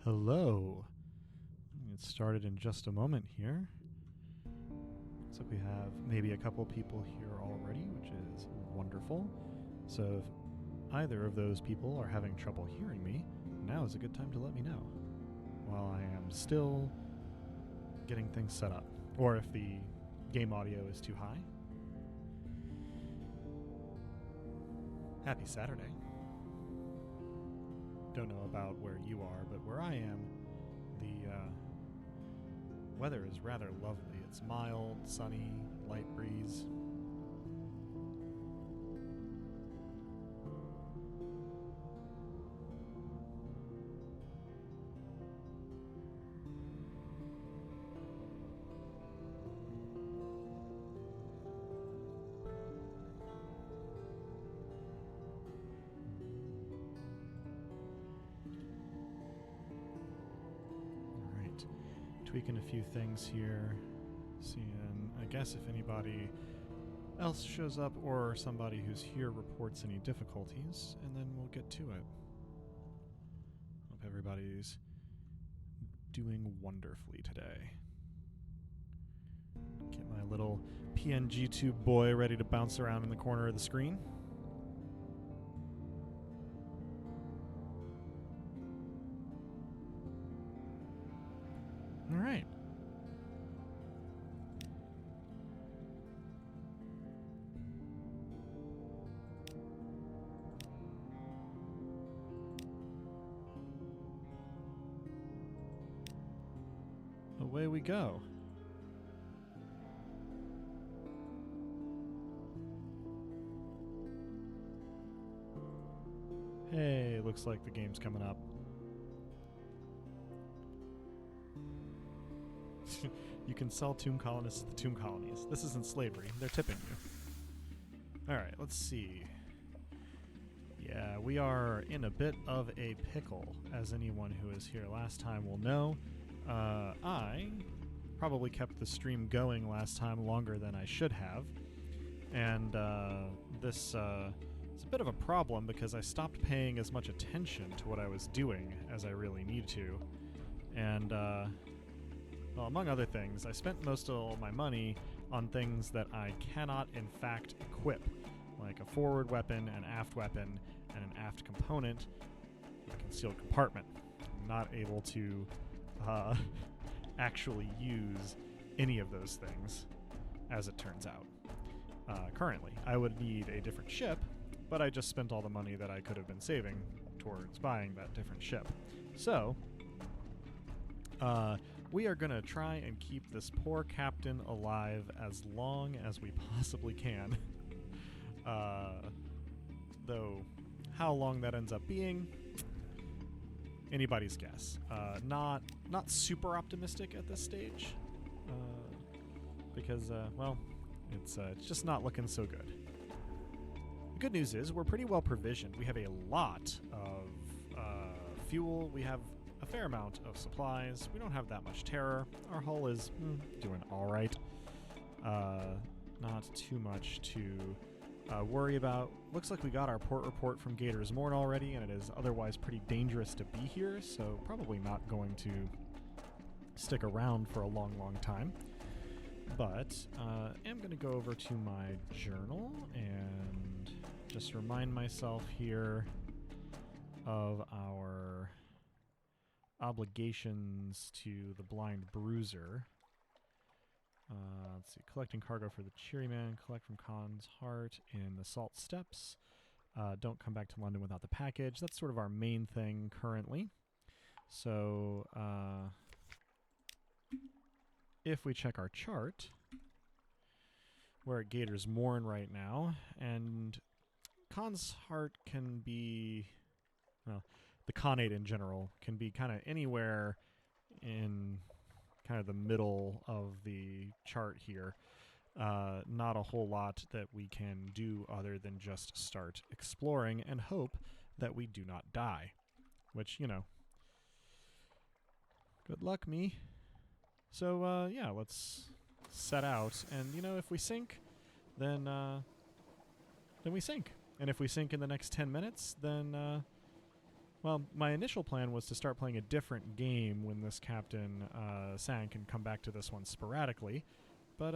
Hello. We'll get started in just a moment here. Looks like we have maybe a couple people here already, which is wonderful. So if either of those people are having trouble hearing me, now is a good time to let me know while I am still getting things set up. Or if the game audio is too high. Happy Saturday. Don't know about where you are, but where I am, the weather is rather lovely. It's mild, sunny, light breeze. Tweaking a few things here, seeing, I guess, if anybody else shows up or somebody who's here reports any difficulties, and then we'll get to it. Hope everybody's doing wonderfully today. Get my little PNG tube boy ready to bounce around in the corner of the screen. All right. Away we go. Hey, looks like the game's coming up. You can sell tomb colonists to the tomb colonies. This isn't slavery. They're tipping you. Alright, let's see. Yeah, we are in a bit of a pickle, as anyone who was here last time will know. I probably kept the stream going last time longer than I should have. And this is a bit of a problem because I stopped paying as much attention to what I was doing as I really need to. And well, among other things, I spent most of all my money on things that I cannot, in fact, equip, like a forward weapon, an aft weapon, and an aft component, a concealed compartment. I'm not able to actually use any of those things, as it turns out. Currently, I would need a different ship, but I just spent all the money that I could have been saving towards buying that different ship. So, we are going to try and keep this poor captain alive as long as we possibly can. Though how long that ends up being, anybody's guess. Not super optimistic at this stage, because, well, it's just not looking so good. The good news is we're pretty well provisioned. We have a lot of fuel. We have a fair amount of supplies. We don't have that much terror. Our hull is doing all right. Not too much to worry about. Looks like we got our port report from Gator's Morn already, and it is otherwise pretty dangerous to be here, so probably not going to stick around for a long, long time. But I'm going to go over to my journal and just remind myself here of our obligations to the Blind Bruiser. Let's see. Collecting cargo for the Cheery Man. Collect from Khan's Heart in the Salt Steppes. Don't come back to London without the package. That's sort of our main thing currently. So, if we check our chart, we're at Gator's Morn right now, and Khan's Heart can be, well, the Khanate in general can be kind of anywhere in kind of the middle of the chart here. Not a whole lot that we can do other than just start exploring and hope that we do not die. Which, you know, good luck, me. So, yeah, let's set out. And, you know, if we sink, then we sink. And if we sink in the next 10 minutes, then Well, my initial plan was to start playing a different game when this captain sank and come back to this one sporadically. But,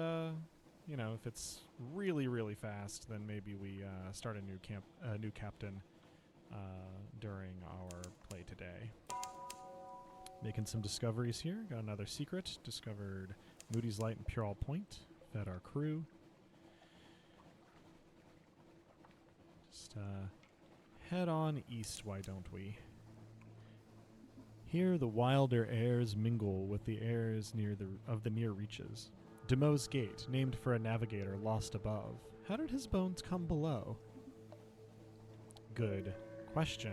you know, if it's really, really fast, then maybe we start a new captain during our play today. Making some discoveries here. Got another secret. Discovered Moody's Light and Purell Point. Fed our crew. Just head on east, why don't we? Here the wilder airs mingle with the airs of the near reaches. Demo's Gate, named for a navigator lost above. How did his bones come below? Good question.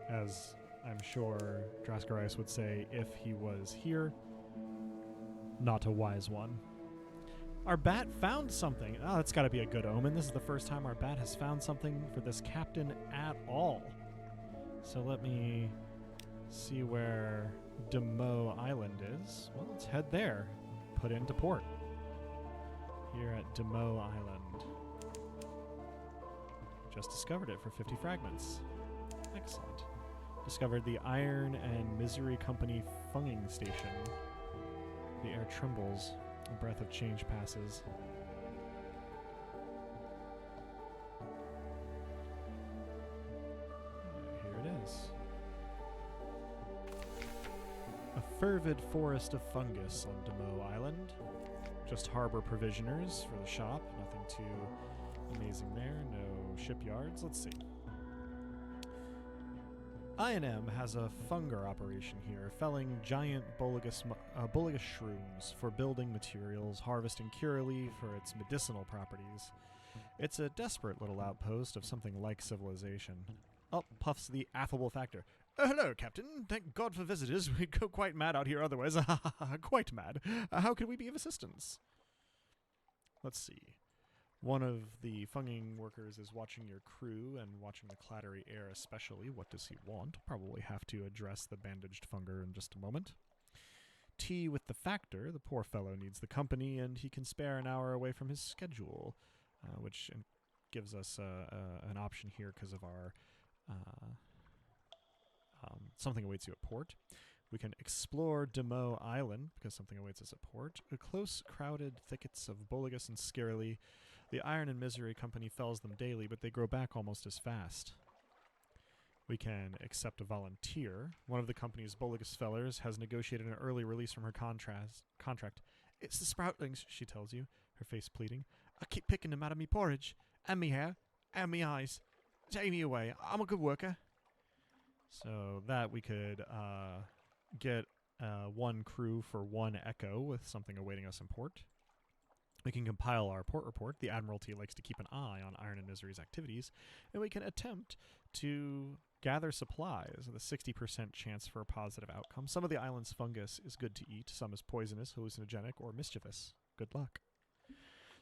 As I'm sure Draskarias would say if he was here, not a wise one. Our bat found something. Oh, that's got to be a good omen. This is the first time our bat has found something for this captain at all. So let me see where Demo Island is. Well, let's head there. Put into port. Here at Demo Island. Just discovered it for 50 fragments. Excellent. Discovered the Iron and Misery Company funging station. The air trembles. A breath of change passes. Here it is. A fervid forest of fungus on Demo Island. Just harbor provisioners for the shop. Nothing too amazing there. No shipyards. Let's see. I&M has a fungar operation here, felling giant bulligus shrooms for building materials, harvesting curely for its medicinal properties. It's a desperate little outpost of something like civilization. Up puffs the affable factor. Hello, Captain. Thank God for visitors. We'd go quite mad out here otherwise. Quite mad. How can we be of assistance? Let's see. One of the funging workers is watching your crew and watching the clattery air especially. What does he want? Probably have to address the bandaged funger in just a moment. Tea with the factor. The poor fellow needs the company, and he can spare an hour away from his schedule, which gives us an option here because of our something awaits you at port. We can explore Demo Island because something awaits us at port. Close, crowded thickets of Bulligus and Scarily. The Iron and Misery Company fells them daily, but they grow back almost as fast. We can accept a volunteer. One of the company's Bulligus fellers has negotiated an early release from her contract. It's the sproutlings, she tells you, her face pleading. I keep picking them out of me porridge, and me hair, and me eyes. Take me away. I'm a good worker. So that we could get one crew for one echo with something awaiting us in port. We can compile our port report. The Admiralty likes to keep an eye on Iron and Misery's activities. And we can attempt to gather supplies with a 60% chance for a positive outcome. Some of the island's fungus is good to eat. Some is poisonous, hallucinogenic, or mischievous. Good luck.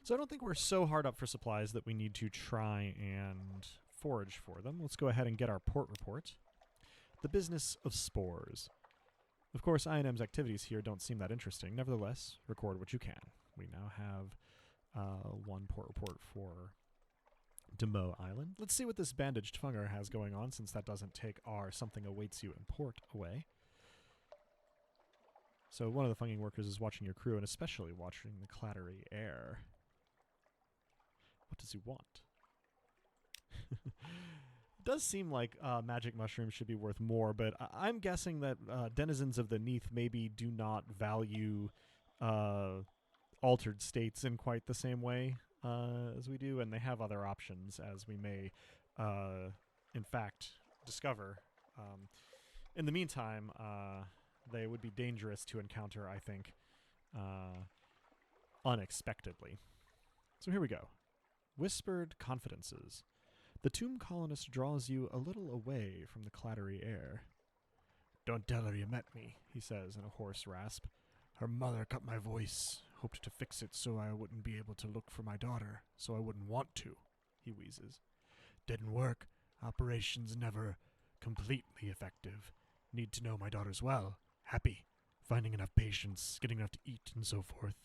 So I don't think we're so hard up for supplies that we need to try and forage for them. Let's go ahead and get our port report. The business of spores. Of course, I&M's activities here don't seem that interesting. Nevertheless, record what you can. We now have one port report for Demo Island. Let's see what this bandaged funger has going on, since that doesn't take our something awaits you in port away. So one of the funging workers is watching your crew, and especially watching the clattery air. What does he want? It does seem like magic mushrooms should be worth more, but I'm guessing that denizens of the Neath maybe do not value altered states in quite the same way as we do, and they have other options, as we may, in fact, discover. In the meantime, they would be dangerous to encounter, I think, unexpectedly. So here we go. Whispered confidences. The tomb colonist draws you a little away from the clattery air. Don't tell her you met me, he says in a hoarse rasp. Her mother cut my voice, hoped to fix it so I wouldn't be able to look for my daughter, so I wouldn't want to, he wheezes. Didn't work. Operations never completely effective. Need to know my daughter's well, happy, finding enough patients, getting enough to eat, and so forth.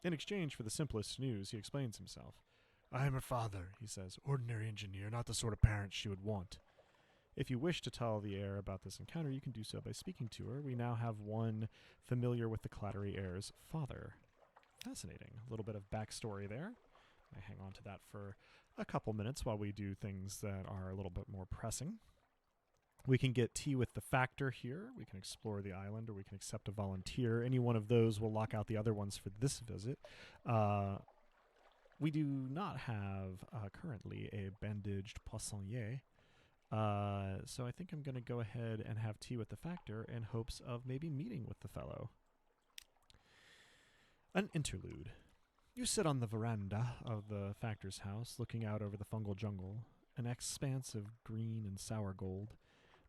In exchange for the simplest news, he explains himself. I am her father, he says. Ordinary engineer, not the sort of parent she would want. If you wish to tell the heir about this encounter, you can do so by speaking to her. We now have one familiar with the Clattery heir's father. Fascinating. A little bit of backstory there. I hang on to that for a couple minutes while we do things that are a little bit more pressing. We can get tea with the factor here. We can explore the island, or we can accept a volunteer. Any one of those will lock out the other ones for this visit. We do not have currently a bandaged poissonnier. So I think I'm going to go ahead and have tea with the factor in hopes of maybe meeting with the fellow. An interlude. You sit on the veranda of the factor's house, looking out over the fungal jungle, an expanse of green and sour gold.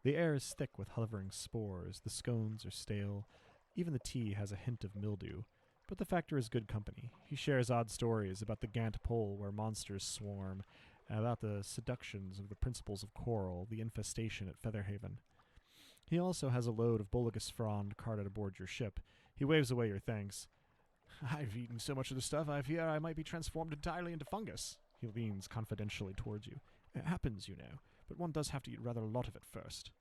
The air is thick with hovering spores, the scones are stale, even the tea has a hint of mildew. But the factor is good company. He shares odd stories about the Gant Pole where monsters swarm, about the seductions of the principles of coral, the infestation at Featherhaven. He also has a load of Boligus frond carted aboard your ship. He waves away your thanks. I've eaten so much of the stuff I fear I might be transformed entirely into fungus. He leans confidentially towards you. It happens, you know, but one does have to eat rather a lot of it first.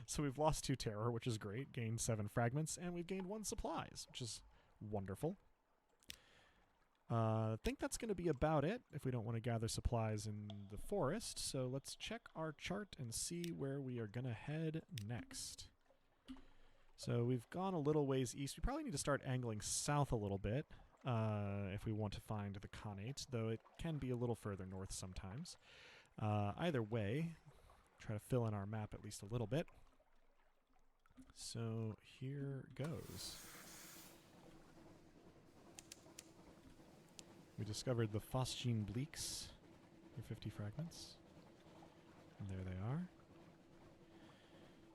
So we've lost 2 terror, which is great, gained 7 fragments, and we've gained 1 supplies, which is wonderful. I think that's going to be about it if we don't want to gather supplies in the forest. So let's check our chart and see where we are going to head next. So we've gone a little ways east. We probably need to start angling south a little bit if we want to find the Khanate, though it can be a little further north sometimes. Either way, try to fill in our map at least a little bit. So here goes. We discovered the Phosgene Bleaks for 50 fragments. And there they are.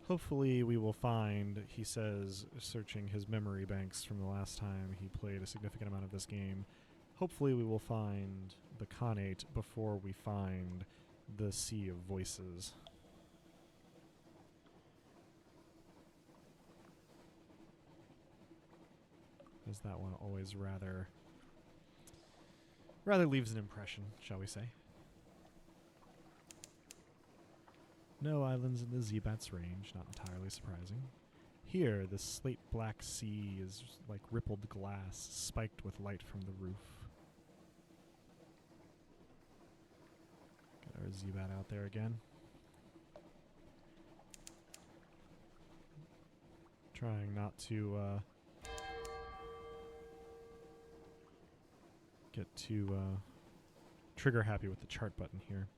Hopefully we will find, he says, searching his memory banks from the last time he played a significant amount of this game, hopefully we will find the Khanate before we find the Sea of Voices. As that one always rather leaves an impression, shall we say. No islands in the Zebat's range, not entirely surprising. Here, the slate-black sea is like rippled glass, spiked with light from the roof. Got our Zebat out there again. Trying not to get too trigger happy with the chart button here.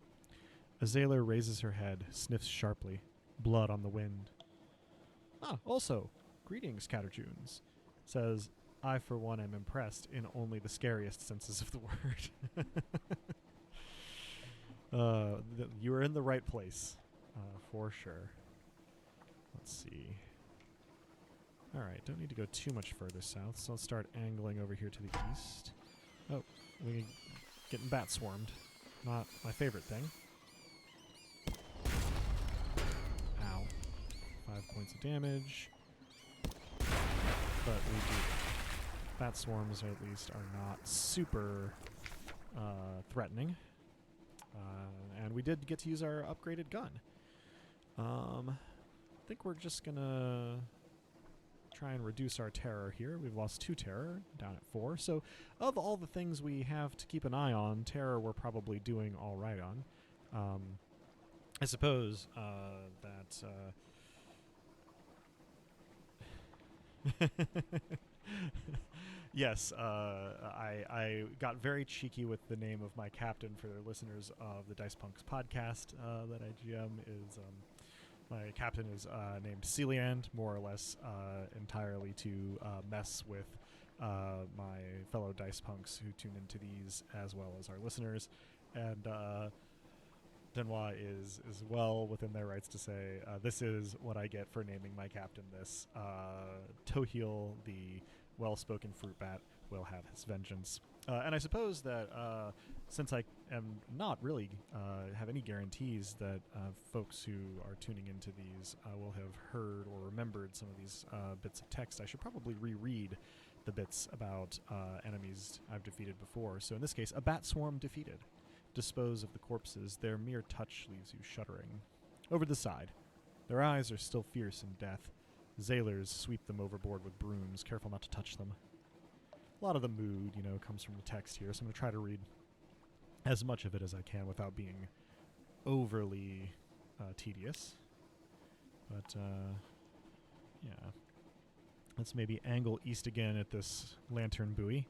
Azalea raises her head, sniffs sharply. Blood on the wind. Ah, also, greetings, Caterjunes. Says, I for one am impressed in only the scariest senses of the word. You are in the right place, for sure. Let's see. Alright, don't need to go too much further south, so let's start angling over here to the east. Oh, we're getting bat swarmed. Not my favorite thing. Ow. 5 points of damage. But we do. Bat swarms, at least, are not super threatening. And we did get to use our upgraded gun. I think we're just gonna try and reduce our terror here. We've lost 2 terror, down at 4. So of all the things we have to keep an eye on, terror we're probably doing all right on. I suppose that... Yes, I got very cheeky with the name of my captain for the listeners of the Dice Punks podcast that I GM is... my captain is named Celiand, more or less entirely to mess with my fellow Dice Punks who tune into these as well as our listeners. And Denois is well within their rights to say, this is what I get for naming my captain this. Tohil, the well-spoken fruit bat, will have his vengeance. And I suppose that since I am not really have any guarantees that folks who are tuning into these will have heard or remembered some of these bits of text, I should probably reread the bits about enemies I've defeated before. So in this case, a bat swarm defeated. Dispose of the corpses. Their mere touch leaves you shuddering. Over the side. Their eyes are still fierce in death. Zailers sweep them overboard with brooms, careful not to touch them. A lot of the mood, comes from the text here, so I'm going to try to read as much of it as I can without being overly tedious. But, yeah. Let's maybe angle east again at this lantern buoy.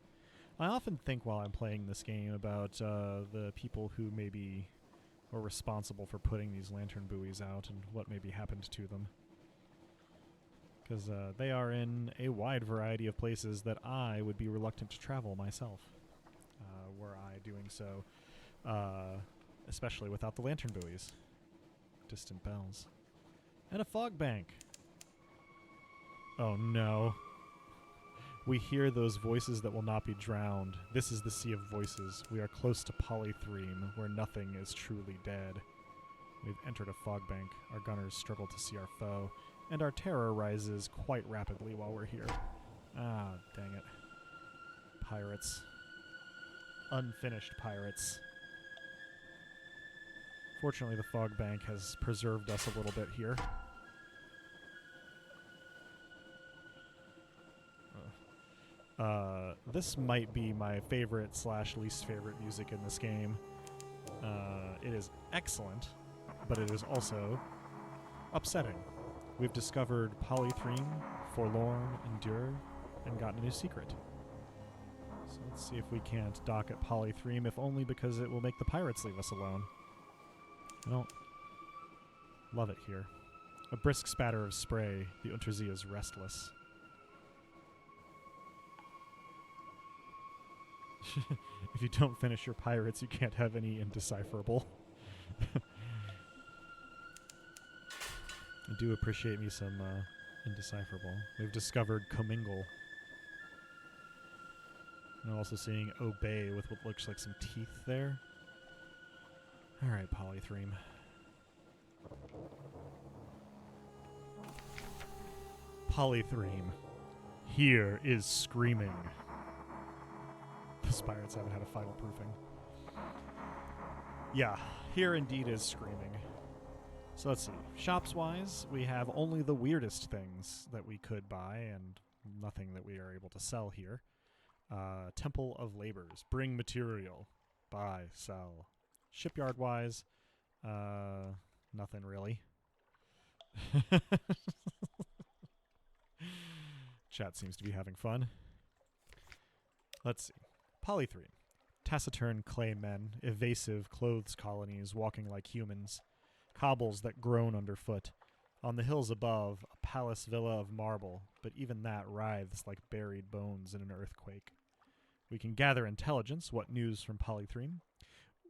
I often think while I'm playing this game about the people who maybe were responsible for putting these lantern buoys out and what maybe happened to them. Because they are in a wide variety of places that I would be reluctant to travel myself, were I doing so, especially without the lantern buoys. Distant bells. And a fog bank. Oh no. We hear those voices that will not be drowned. This is the sea of voices. We are close to Polythreme, where nothing is truly dead. We've entered a fog bank. Our gunners struggle to see our foe, and our terror rises quite rapidly while we're here. Ah, dang it. Pirates. Unfinished pirates. Fortunately, the fog bank has preserved us a little bit here. This might be my favorite / least favorite music in this game. It is excellent, but it is also upsetting. We've discovered Polythreme, forlorn, endure, and gotten a new secret. So let's see if we can't dock at Polythreme, if only because it will make the pirates leave us alone. I don't love it here. A brisk spatter of spray. The Untersee is restless. If you don't finish your pirates, you can't have any indecipherable. I do appreciate me some indecipherable. We've discovered commingle. And I'm also seeing obey with what looks like some teeth there. Alright, Polythreme. Polythreme. Here is screaming. Those pirates haven't had a final proofing. Yeah, here indeed is screaming. So let's see. Shops-wise, we have only the weirdest things that we could buy and nothing that we are able to sell here. Temple of Labors. Bring material. Buy, sell. Shipyard-wise, nothing really. Chat seems to be having fun. Let's see. Polythreme. Taciturn clay men, evasive clothes colonies walking like humans, cobbles that groan underfoot. On the hills above, a palace villa of marble, but even that writhes like buried bones in an earthquake. We can gather intelligence. What news from Polythreme?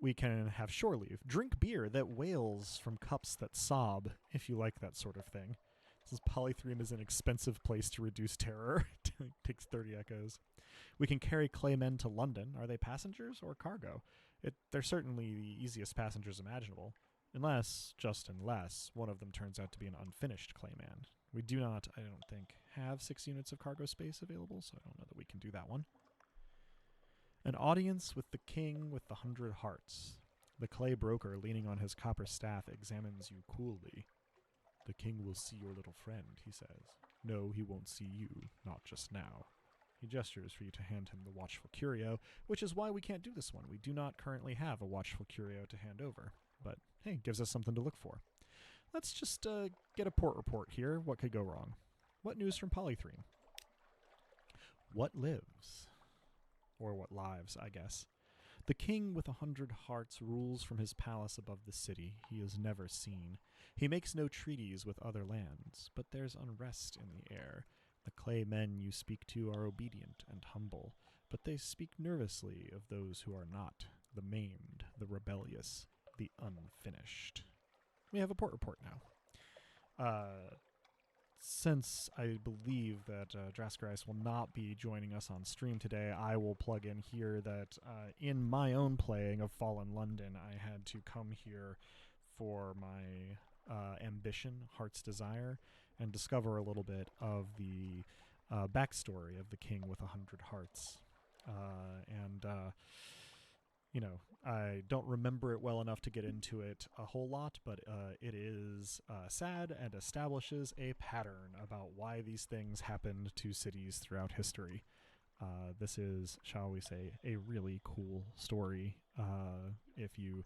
We can have shore leave. Drink beer that wails from cups that sob, if you like that sort of thing. Since Polythreme is an expensive place to reduce terror. It takes 30 echoes. We can carry claymen to London. Are they passengers or cargo? They're certainly the easiest passengers imaginable. Unless, just unless, one of them turns out to be an unfinished clayman. We do not, I don't think, have 6 units of cargo space available, so I don't know that we can do that one. An audience with the king with the 100 hearts. The clay broker, leaning on his copper staff, examines you coolly. The king will see your little friend, he says. No, he won't see you, not just now. He gestures for you to hand him the watchful curio, which is why we can't do this one. We do not currently have a watchful curio to hand over. But, hey, gives us something to look for. Let's just get a port report here. What could go wrong? What news from Polythreme? What lives? Or what lives, I guess. The king with 100 hearts rules from his palace above the city. He is never seen. He makes no treaties with other lands, but there's unrest in the air. The clay men you speak to are obedient and humble, but they speak nervously of those who are not, the maimed, the rebellious, the unfinished. We have a port report now. Since I believe that Draskarice will not be joining us on stream today, I will plug in here that in my own playing of Fallen London, I had to come here for my ambition, Heart's Desire, and discover a little bit of the backstory of the king with 100 hearts. You know, I don't remember it well enough to get into it a whole lot, but it is sad and establishes a pattern about why these things happened to cities throughout history. This is, shall we say, a really cool story. If you,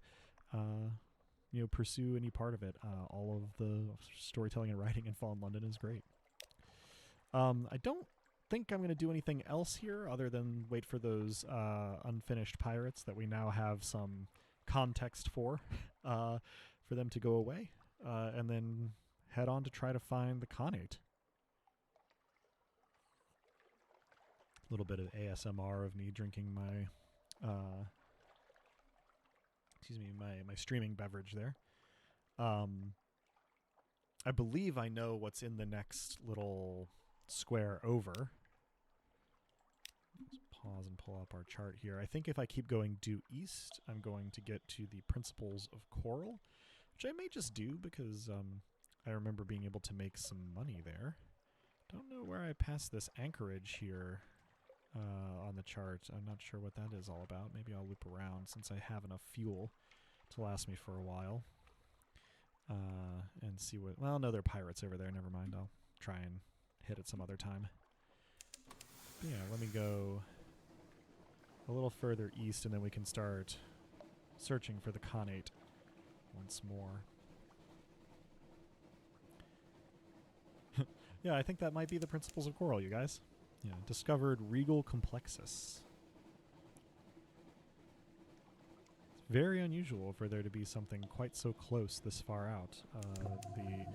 pursue any part of it, all of the storytelling and writing in Fallen London is great. I don't think I'm going to do anything else here other than wait for those unfinished pirates that we now have some context for them to go away, and then head on to try to find the Khanate. A little bit of ASMR of me drinking my my streaming beverage there. I believe I know what's in the next little square over. Let's pause and pull up our chart here. I think if I keep going due east, I'm going to get to the Principles of Coral, which I may just do because I remember being able to make some money there. Don't know where I passed this anchorage here on the chart. I'm not sure what that is all about. Maybe I'll loop around since I have enough fuel to last me for a while. And see what... Well, no, there are pirates over there. Never mind. I'll try and hit it some other time. But yeah, let me go a little further east, and then we can start searching for the Khanate once more. Yeah, I think that might be the Principles of Coral, you guys. Yeah, discovered Regal Complexus. Very unusual for there to be something quite so close this far out. The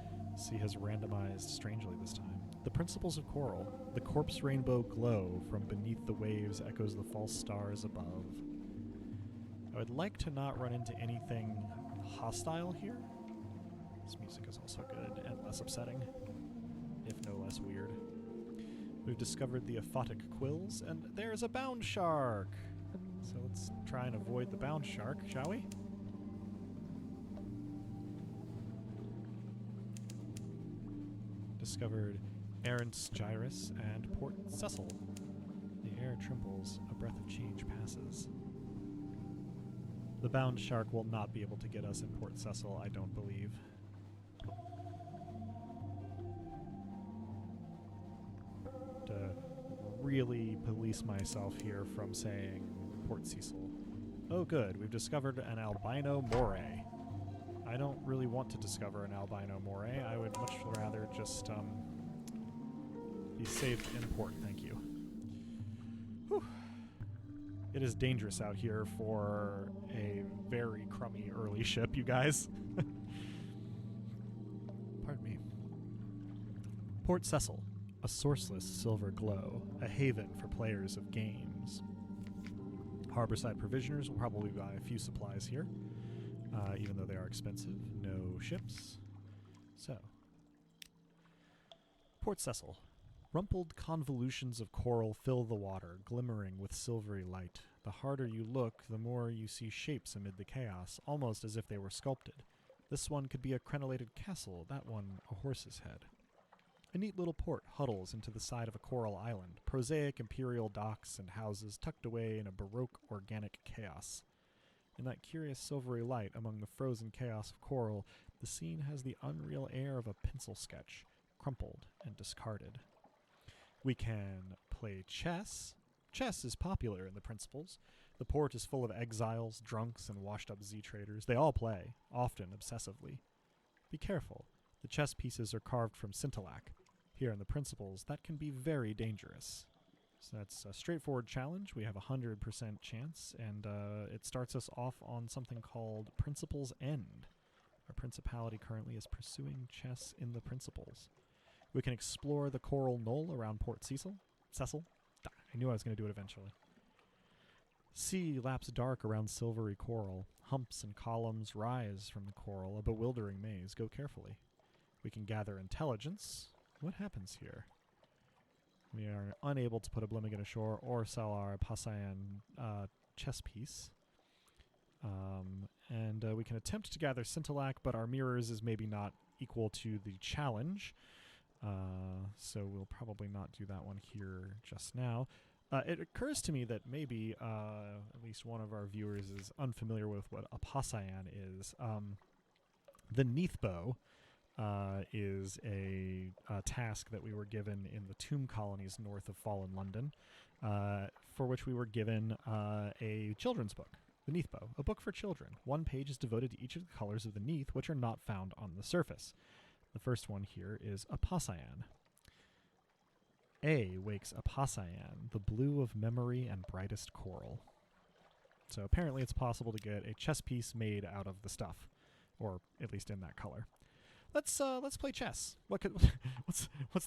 sea has randomized strangely this time. The Principles of Coral. The corpse rainbow glow from beneath the waves echoes the false stars above. I would like to not run into anything hostile here. This music is also good and less upsetting, if no less weird. We've discovered the aphotic quills, and there's a bound shark! So let's try and avoid the bound shark, shall we? Discovered Errant's Gyrus and Port Cecil. The air trembles, a breath of change passes. The bound shark will not be able to get us in Port Cecil, I don't believe. To really police myself here from saying Port Cecil. Oh good, we've discovered an albino moray. I don't really want to discover an albino moray. I would much rather just be safe in port, thank you. Whew. It is dangerous out here for a very crummy early ship, you guys. Pardon me. Port Cecil, a sourceless silver glow, a haven for players of games. Harborside provisioners will probably buy a few supplies here, even though they are expensive. No ships. So, Port Cecil. Rumpled convolutions of coral fill the water, glimmering with silvery light. The harder you look, the more you see shapes amid the chaos, almost as if they were sculpted. This one could be a crenellated castle, that one a horse's head. A neat little port huddles into the side of a coral island, prosaic imperial docks and houses tucked away in a baroque organic chaos. In that curious silvery light among the frozen chaos of coral, the scene has the unreal air of a pencil sketch, crumpled and discarded. We can play chess. Chess is popular in the Principles. The port is full of exiles, drunks, and washed-up Z-traders. They all play, often obsessively. Be careful. The chess pieces are carved from scintillac. Here in the Principles, that can be very dangerous. So that's a straightforward challenge. We have a 100% chance, and it starts us off on something called Principles End. Our principality currently is pursuing chess in the Principles. We can explore the coral knoll around Port Cecil. I knew I was going to do it eventually. Sea laps dark around silvery coral. Humps and columns rise from the coral, a bewildering maze. Go carefully. We can gather intelligence. What happens here? We are unable to put a Blimmigan ashore or sell our Pasayan chess piece. And we can attempt to gather scintillac, but our mirrors is maybe not equal to the challenge. So we'll probably not do that one here just now. It occurs to me that maybe at least one of our viewers is unfamiliar with what a pasayan is. The Neathbow is a task that we were given in the tomb colonies north of fallen London, for which we were given a children's book, the Neathbow, a book for children. One page is devoted to each of the colors of the Neath, which are not found on the surface. The first one here is a pasayan. A wakes a pasayan, the blue of memory and brightest coral. So apparently it's possible to get a chess piece made out of the stuff, or at least in that color. Let's play chess. What's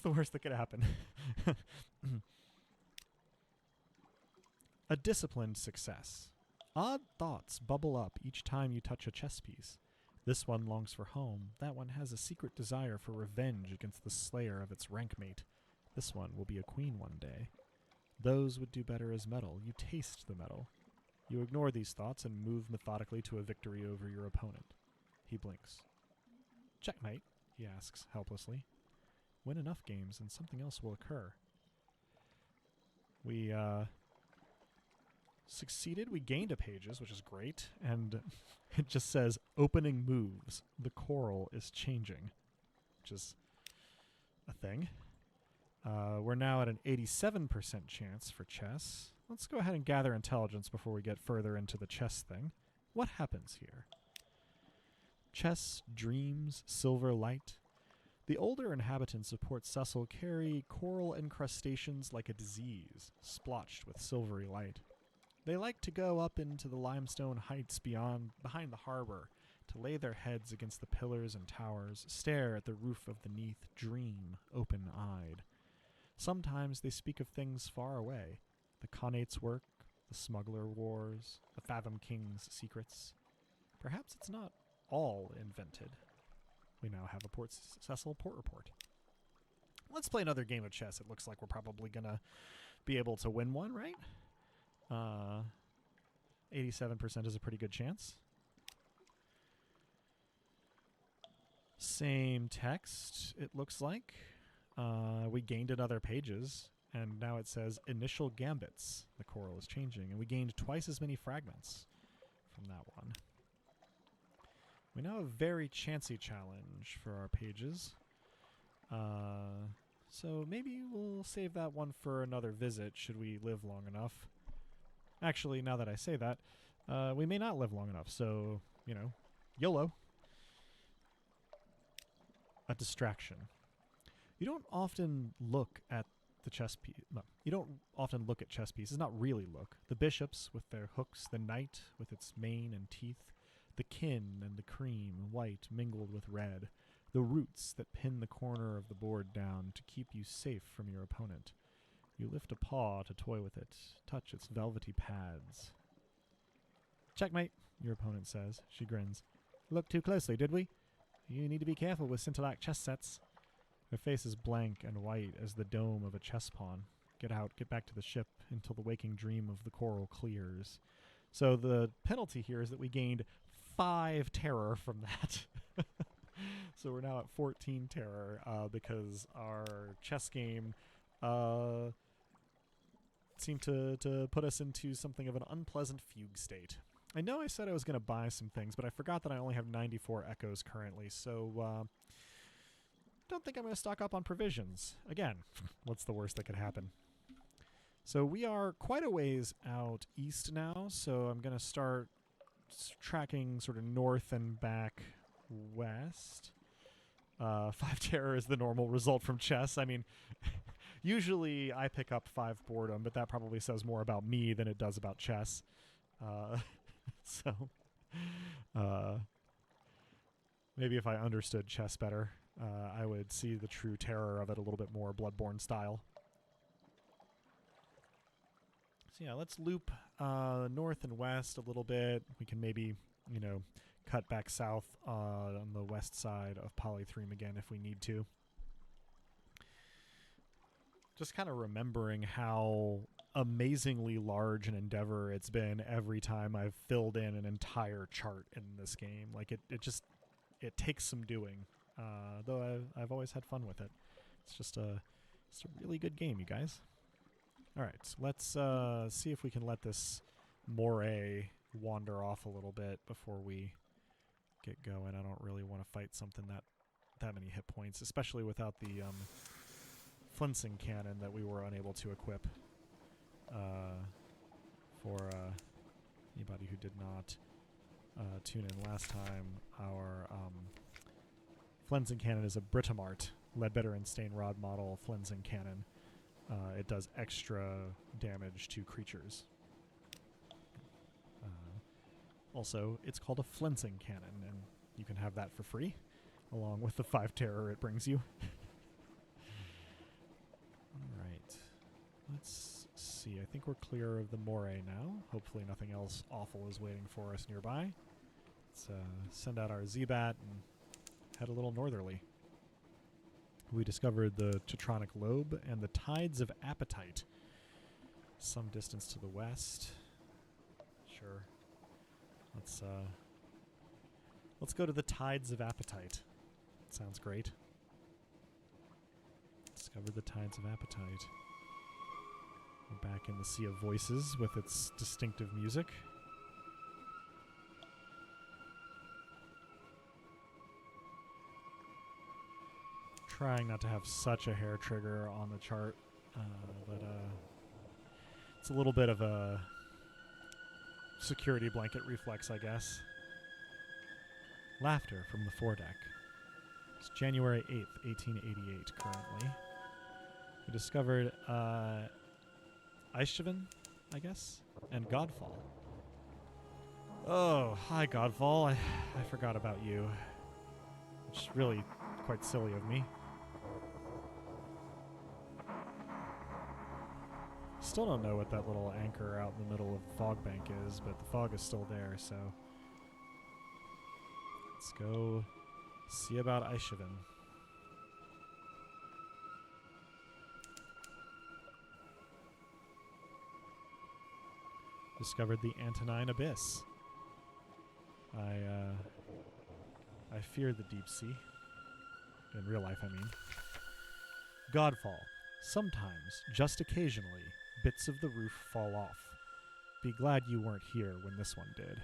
the worst that could happen? A disciplined success. Odd thoughts bubble up each time you touch a chess piece. This one longs for home. That one has a secret desire for revenge against the slayer of its rank mate. This one will be a queen one day. Those would do better as metal. You taste the metal. You ignore these thoughts and move methodically to a victory over your opponent. He blinks. Checkmate, he asks helplessly. Win enough games and something else will occur. We succeeded. We gained a pages, which is great. And it just says, opening moves. The coral is changing, which is a thing. We're now at an 87% chance for chess. Let's go ahead and gather intelligence before we get further into the chess thing. What happens here? Chess, dreams, silver light. The older inhabitants of Port Cecil carry coral incrustations like a disease, splotched with silvery light. They like to go up into the limestone heights behind the harbor, to lay their heads against the pillars and towers, stare at the roof of the Neath, dream, open-eyed. Sometimes they speak of things far away, the Khanate work, the smuggler wars, the Fathom King's secrets. Perhaps it's not all invented. We now have a Port Cecil port report. Let's play another game of chess. It looks like we're probably going to be able to win one, right? 87% is a pretty good chance. Same text, it looks like. We gained another pages, and now it says initial gambits. The coral is changing, and we gained twice as many fragments from that one. We now have a very chancy challenge for our pages. So maybe we'll save that one for another visit, should we live long enough. Actually, now that I say that, we may not live long enough, so, you know, YOLO. A distraction. You don't often look at the chess piece. No, you don't often look at chess pieces, not really look. The bishops with their hooks, the knight with its mane and teeth, the kin and the cream, white mingled with red, the roots that pin the corner of the board down to keep you safe from your opponent. You lift a paw to toy with it, touch its velvety pads. Checkmate, your opponent says. She grins. Looked too closely, did we? You need to be careful with Scintillac chess sets. Her face is blank and white as the dome of a chess pawn. Get out, get back to the ship until the waking dream of the coral clears. So the penalty here is that we gained 5 terror from that. So we're now at 14 terror because our chess game seemed to put us into something of an unpleasant fugue state. I know I said I was going to buy some things, but I forgot that I only have 94 echoes currently, so don't think I'm going to stock up on provisions. Again, what's the worst that could happen? So we are quite a ways out east now, so I'm going to start tracking sort of north and back west. 5 terror is the normal result from chess. I mean, usually I pick up 5 boredom, but that probably says more about me than it does about chess. So maybe if I understood chess better, I would see the true terror of it a little bit more Bloodborne style. So yeah, let's loop north and west a little bit. We can maybe, you know, cut back south on the west side of Polythreme again if we need to. Just kind of remembering how amazingly large an endeavor it's been every time I've filled in an entire chart in this game. Like it takes some doing, though I've always had fun with it. It's just a really good game, you guys. All right, let's see if we can let this moray wander off a little bit before we get going. I don't really want to fight something that many hit points, especially without the flincing cannon that we were unable to equip. For anybody who did not tune in last time, our flensing cannon is a Britomart Leadbetter and Stain Rod model flensing cannon. It does extra damage to creatures. Also, it's called a flensing cannon, and you can have that for free, along with the 5 terror it brings you. Alright. Let's see. I think we're clear of the moray now. Hopefully nothing else awful is waiting for us nearby. Let's send out our Z-Bat and head a little northerly. We discovered the Tetronic Lobe and the Tides of Appetite. Some distance to the west. Sure. Let's go to the Tides of Appetite. Sounds great. Discovered the Tides of Appetite. We're back in the Sea of Voices with its distinctive music. Trying not to have such a hair trigger on the chart, but it's a little bit of a security blanket reflex, I guess. Laughter from the foredeck. It's January 8th, 1888 currently. We discovered Eisheven, I guess, and Godfall. Oh, hi Godfall. I forgot about you. Which is really quite silly of me. Still don't know what that little anchor out in the middle of the fog bank is, but the fog is still there, so let's go see about Eisheven. Discovered the Antonine Abyss. I fear the deep sea. In real life, I mean. Godfall. Sometimes, just occasionally, bits of the roof fall off. Be glad you weren't here when this one did.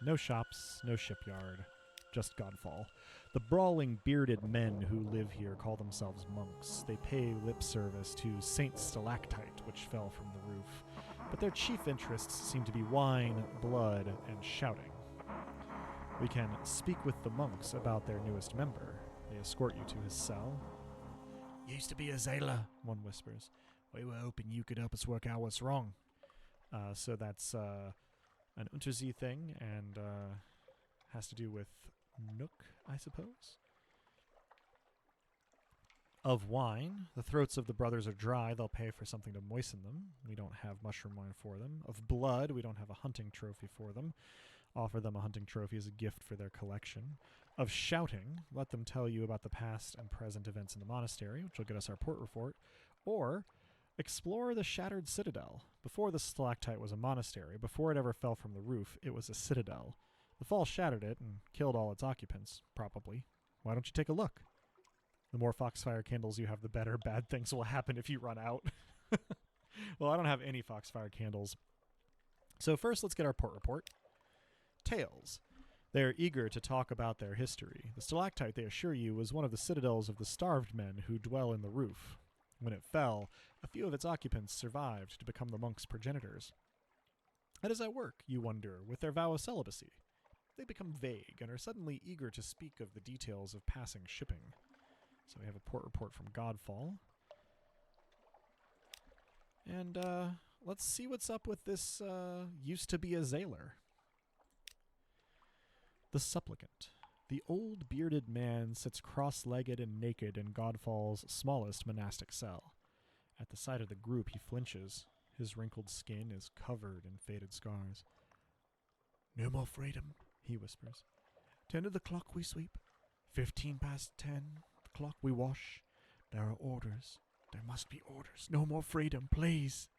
No shops, no shipyard, just Godfall. The brawling bearded men who live here call themselves monks. They pay lip service to Saint Stalactite, which fell from the roof. But their chief interests seem to be wine, blood, and shouting. We can speak with the monks about their newest member. They escort you to his cell. Used to be a sailor, one whispers. We were hoping you could help us work out what's wrong. So that's an Untersee thing, and has to do with Nook, I suppose. Of wine, the throats of the brothers are dry. They'll pay for something to moisten them. We don't have mushroom wine for them. Of blood, we don't have a hunting trophy for them. Offer them a hunting trophy as a gift for their collection. Of shouting, let them tell you about the past and present events in the monastery, which will get us our port report. Or explore the shattered citadel. Before the stalactite was a monastery, before it ever fell from the roof, it was a citadel. The fall shattered it and killed all its occupants, probably. Why don't you take a look? The more foxfire candles you have, the better. Bad things will happen if you run out. Well, I don't have any foxfire candles. So first, let's get our port report. Tales. They are eager to talk about their history. The stalactite, they assure you, was one of the citadels of the starved men who dwell in the roof. When it fell, a few of its occupants survived to become the monks' progenitors. How does that work, you wonder, with their vow of celibacy? They become vague and are suddenly eager to speak of the details of passing shipping. So we have a port report from Godfall. And let's see what's up with this used to be a Zailer. The Supplicant. The old bearded man sits cross-legged and naked in Godfall's smallest monastic cell. At the sight of the group, he flinches. His wrinkled skin is covered in faded scars. No more freedom, he whispers. 10 of the clock we sweep. 15 past 10, the clock we wash. There are orders. There must be orders. No more freedom, please.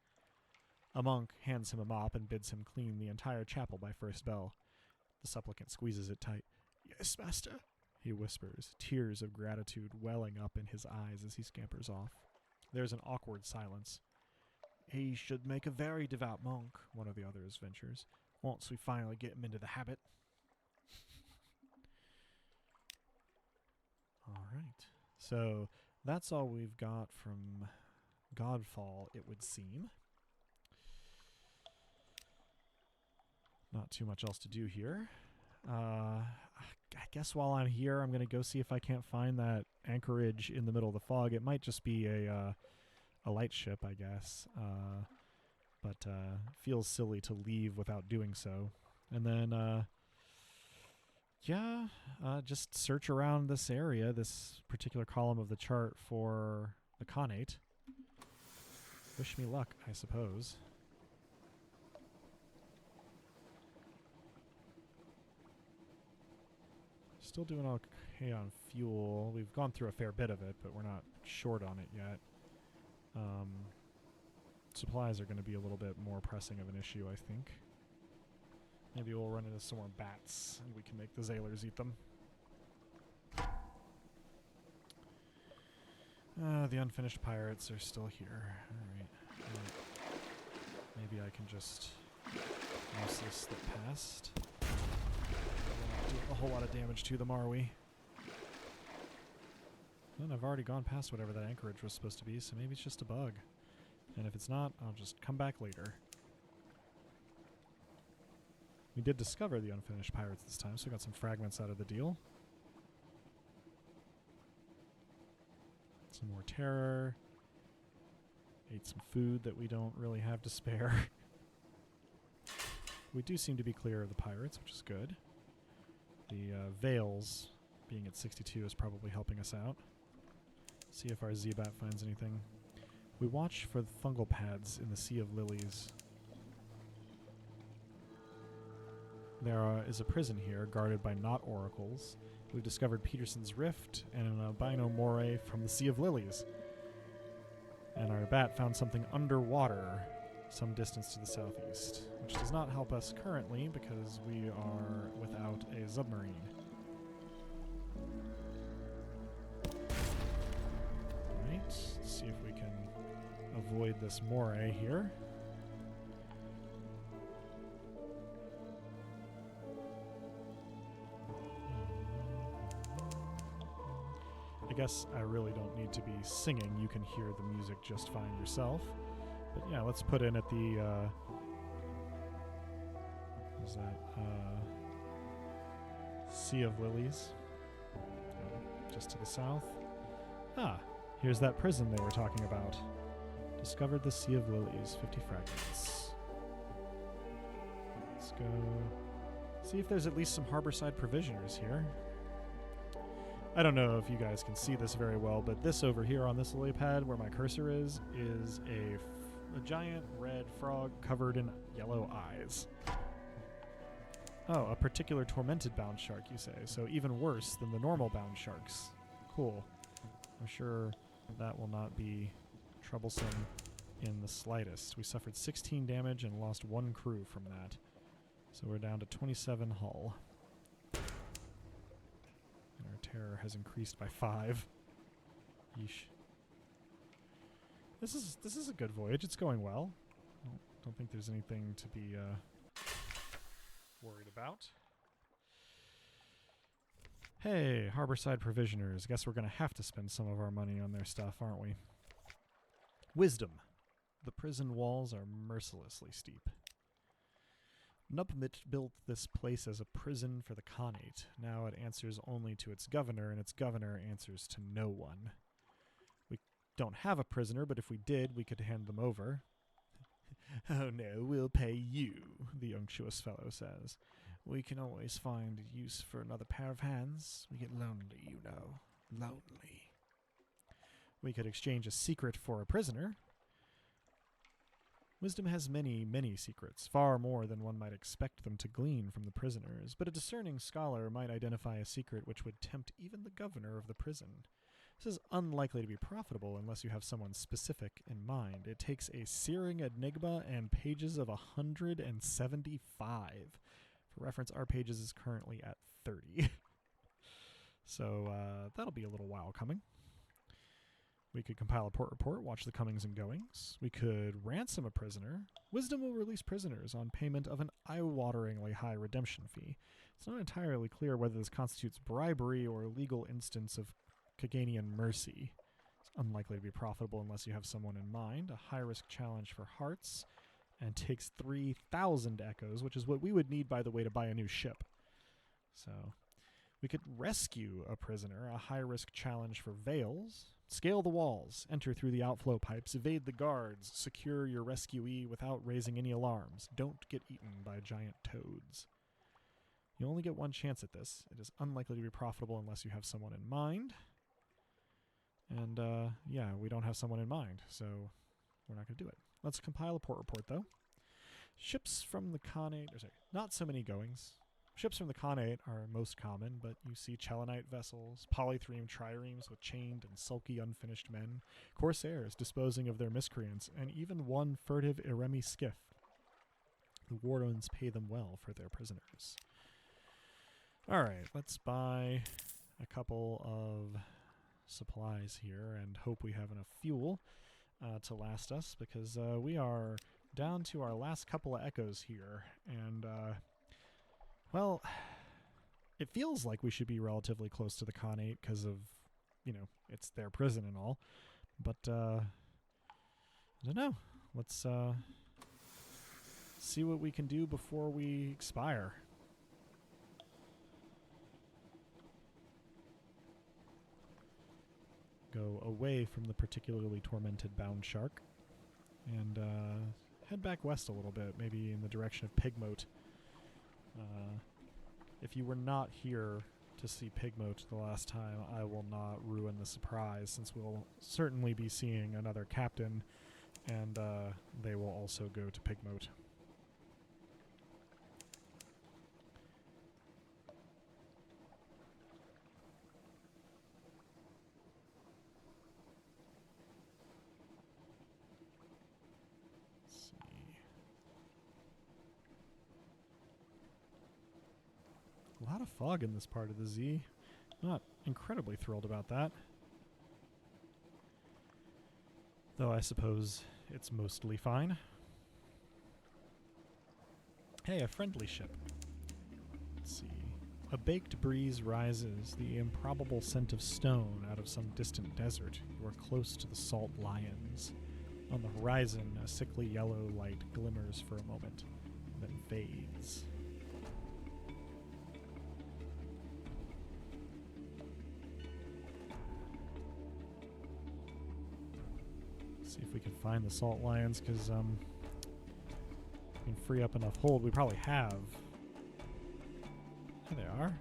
A monk hands him a mop and bids him clean the entire chapel by first bell. The supplicant squeezes it tight. Yes, master, he whispers, tears of gratitude welling up in his eyes as he scampers off. There's an awkward silence. He should make a very devout monk, one of the others ventures, once we finally get him into the habit. All right. So that's all we've got from Godfall, it would seem. Not too much else to do here. I guess while I'm here, I'm going to go see if I can't find that anchorage in the middle of the fog. It might just be a light ship, I guess. But feels silly to leave without doing so. And then, just search around this area, this particular column of the chart for the Khanate. Wish me luck, I suppose. Still doing okay on fuel. We've gone through a fair bit of it, but we're not short on it yet. Supplies are going to be a little bit more pressing of an issue, I think. Maybe we'll run into some more bats, and we can make the Zailers eat them. The unfinished pirates are still here. Alright. Maybe I can just mostly slip past. We're not doing a whole lot of damage to them, are we? And I've already gone past whatever that anchorage was supposed to be, so maybe it's just a bug. And if it's not, I'll just come back later. We did discover the unfinished pirates this time, so we got some fragments out of the deal. Some more terror. Ate some food that we don't really have to spare. We do seem to be clear of the pirates, which is good. The Veils being at 62 is probably helping us out. See if our Zebat finds anything. We watch for the fungal pads in the Sea of Lilies. There is a prison here guarded by knot oracles. We've discovered Peterson's Rift and an albino moray from the Sea of Lilies. And our bat found something underwater some distance to the southeast, which does not help us currently because we are without a submarine. Alright, let's see if we can avoid this moray here. I guess I really don't need to be singing. You can hear the music just fine yourself. But yeah, let's put in at the, what is that, Sea of Lilies, just to the south. Ah, here's that prison they were talking about. Discovered the Sea of Lilies, 50 fragments. Let's go see if there's at least some harborside provisioners here. I don't know if you guys can see this very well, but this over here on this lily pad where my cursor is a giant red frog covered in yellow eyes. Oh, a particular tormented bound shark, you say. So even worse than the normal bound sharks. Cool. I'm sure that will not be troublesome in the slightest. We suffered 16 damage and lost 1 crew from that. So we're down to 27 hull. And our terror has increased by 5. Yeesh. This is a good voyage. It's going well. Don't think there's anything to be worried about. Hey, harborside provisioners. Guess we're going to have to spend some of our money on their stuff, aren't we? Wisdom. The prison walls are mercilessly steep. Nupmit built this place as a prison for the Khanate. Now it answers only to its governor, and its governor answers to no one. We don't have a prisoner, but if we did, we could hand them over. Oh no, we'll pay you, the unctuous fellow says. We can always find use for another pair of hands. We get lonely, you know. Lonely. We could exchange a secret for a prisoner. Wisdom has many, many secrets, far more than one might expect them to glean from the prisoners, but a discerning scholar might identify a secret which would tempt even the governor of the prison. This is unlikely to be profitable unless you have someone specific in mind. It takes a searing enigma and pages of 175. For reference, our pages is currently at 30. So that'll be a little while coming. We could compile a port report, watch the comings and goings. We could ransom a prisoner. Wisdom will release prisoners on payment of an eye-wateringly high redemption fee. It's not entirely clear whether this constitutes bribery or a legal instance of Kaganian mercy. It's unlikely to be profitable unless you have someone in mind. A high-risk challenge for hearts, and takes 3,000 echoes, which is what we would need, by the way, to buy a new ship. So we could rescue a prisoner, a high-risk challenge for veils. Scale the walls, enter through the outflow pipes, evade the guards, secure your rescuee without raising any alarms. Don't get eaten by giant toads. You only get one chance at this. It is unlikely to be profitable unless you have someone in mind. And, yeah, we don't have someone in mind, so we're not going to do it. Let's compile a port report, though. Ships from the Khanate... not so many goings. Ships from the Khanate are most common, but you see Chelonite vessels, polythreme triremes with chained and sulky unfinished men, corsairs disposing of their miscreants, and even one furtive Iremi skiff. The wardens pay them well for their prisoners. Alright, let's buy a couple of supplies here and hope we have enough fuel to last us, because we are down to our last couple of echoes here, and... well, it feels like we should be relatively close to the Khanate because of, you know, it's their prison and all. But, I don't know. Let's see what we can do before we expire. Go away from the particularly tormented bound shark. And head back west a little bit, maybe in the direction of Pigmote. If you were not here to see Pigmote the last time, I will not ruin the surprise, since we'll certainly be seeing another captain, and they will also go to Pigmote. A lot of fog in this part of the Z. Not incredibly thrilled about that. Though I suppose it's mostly fine. Hey, a friendly ship. Let's see. A baked breeze rises, the improbable scent of stone out of some distant desert. You are close to the Salt Lions. On the horizon, a sickly yellow light glimmers for a moment, then fades. See if we can find the Salt Lions, because we can free up enough hold. We probably have. There they are.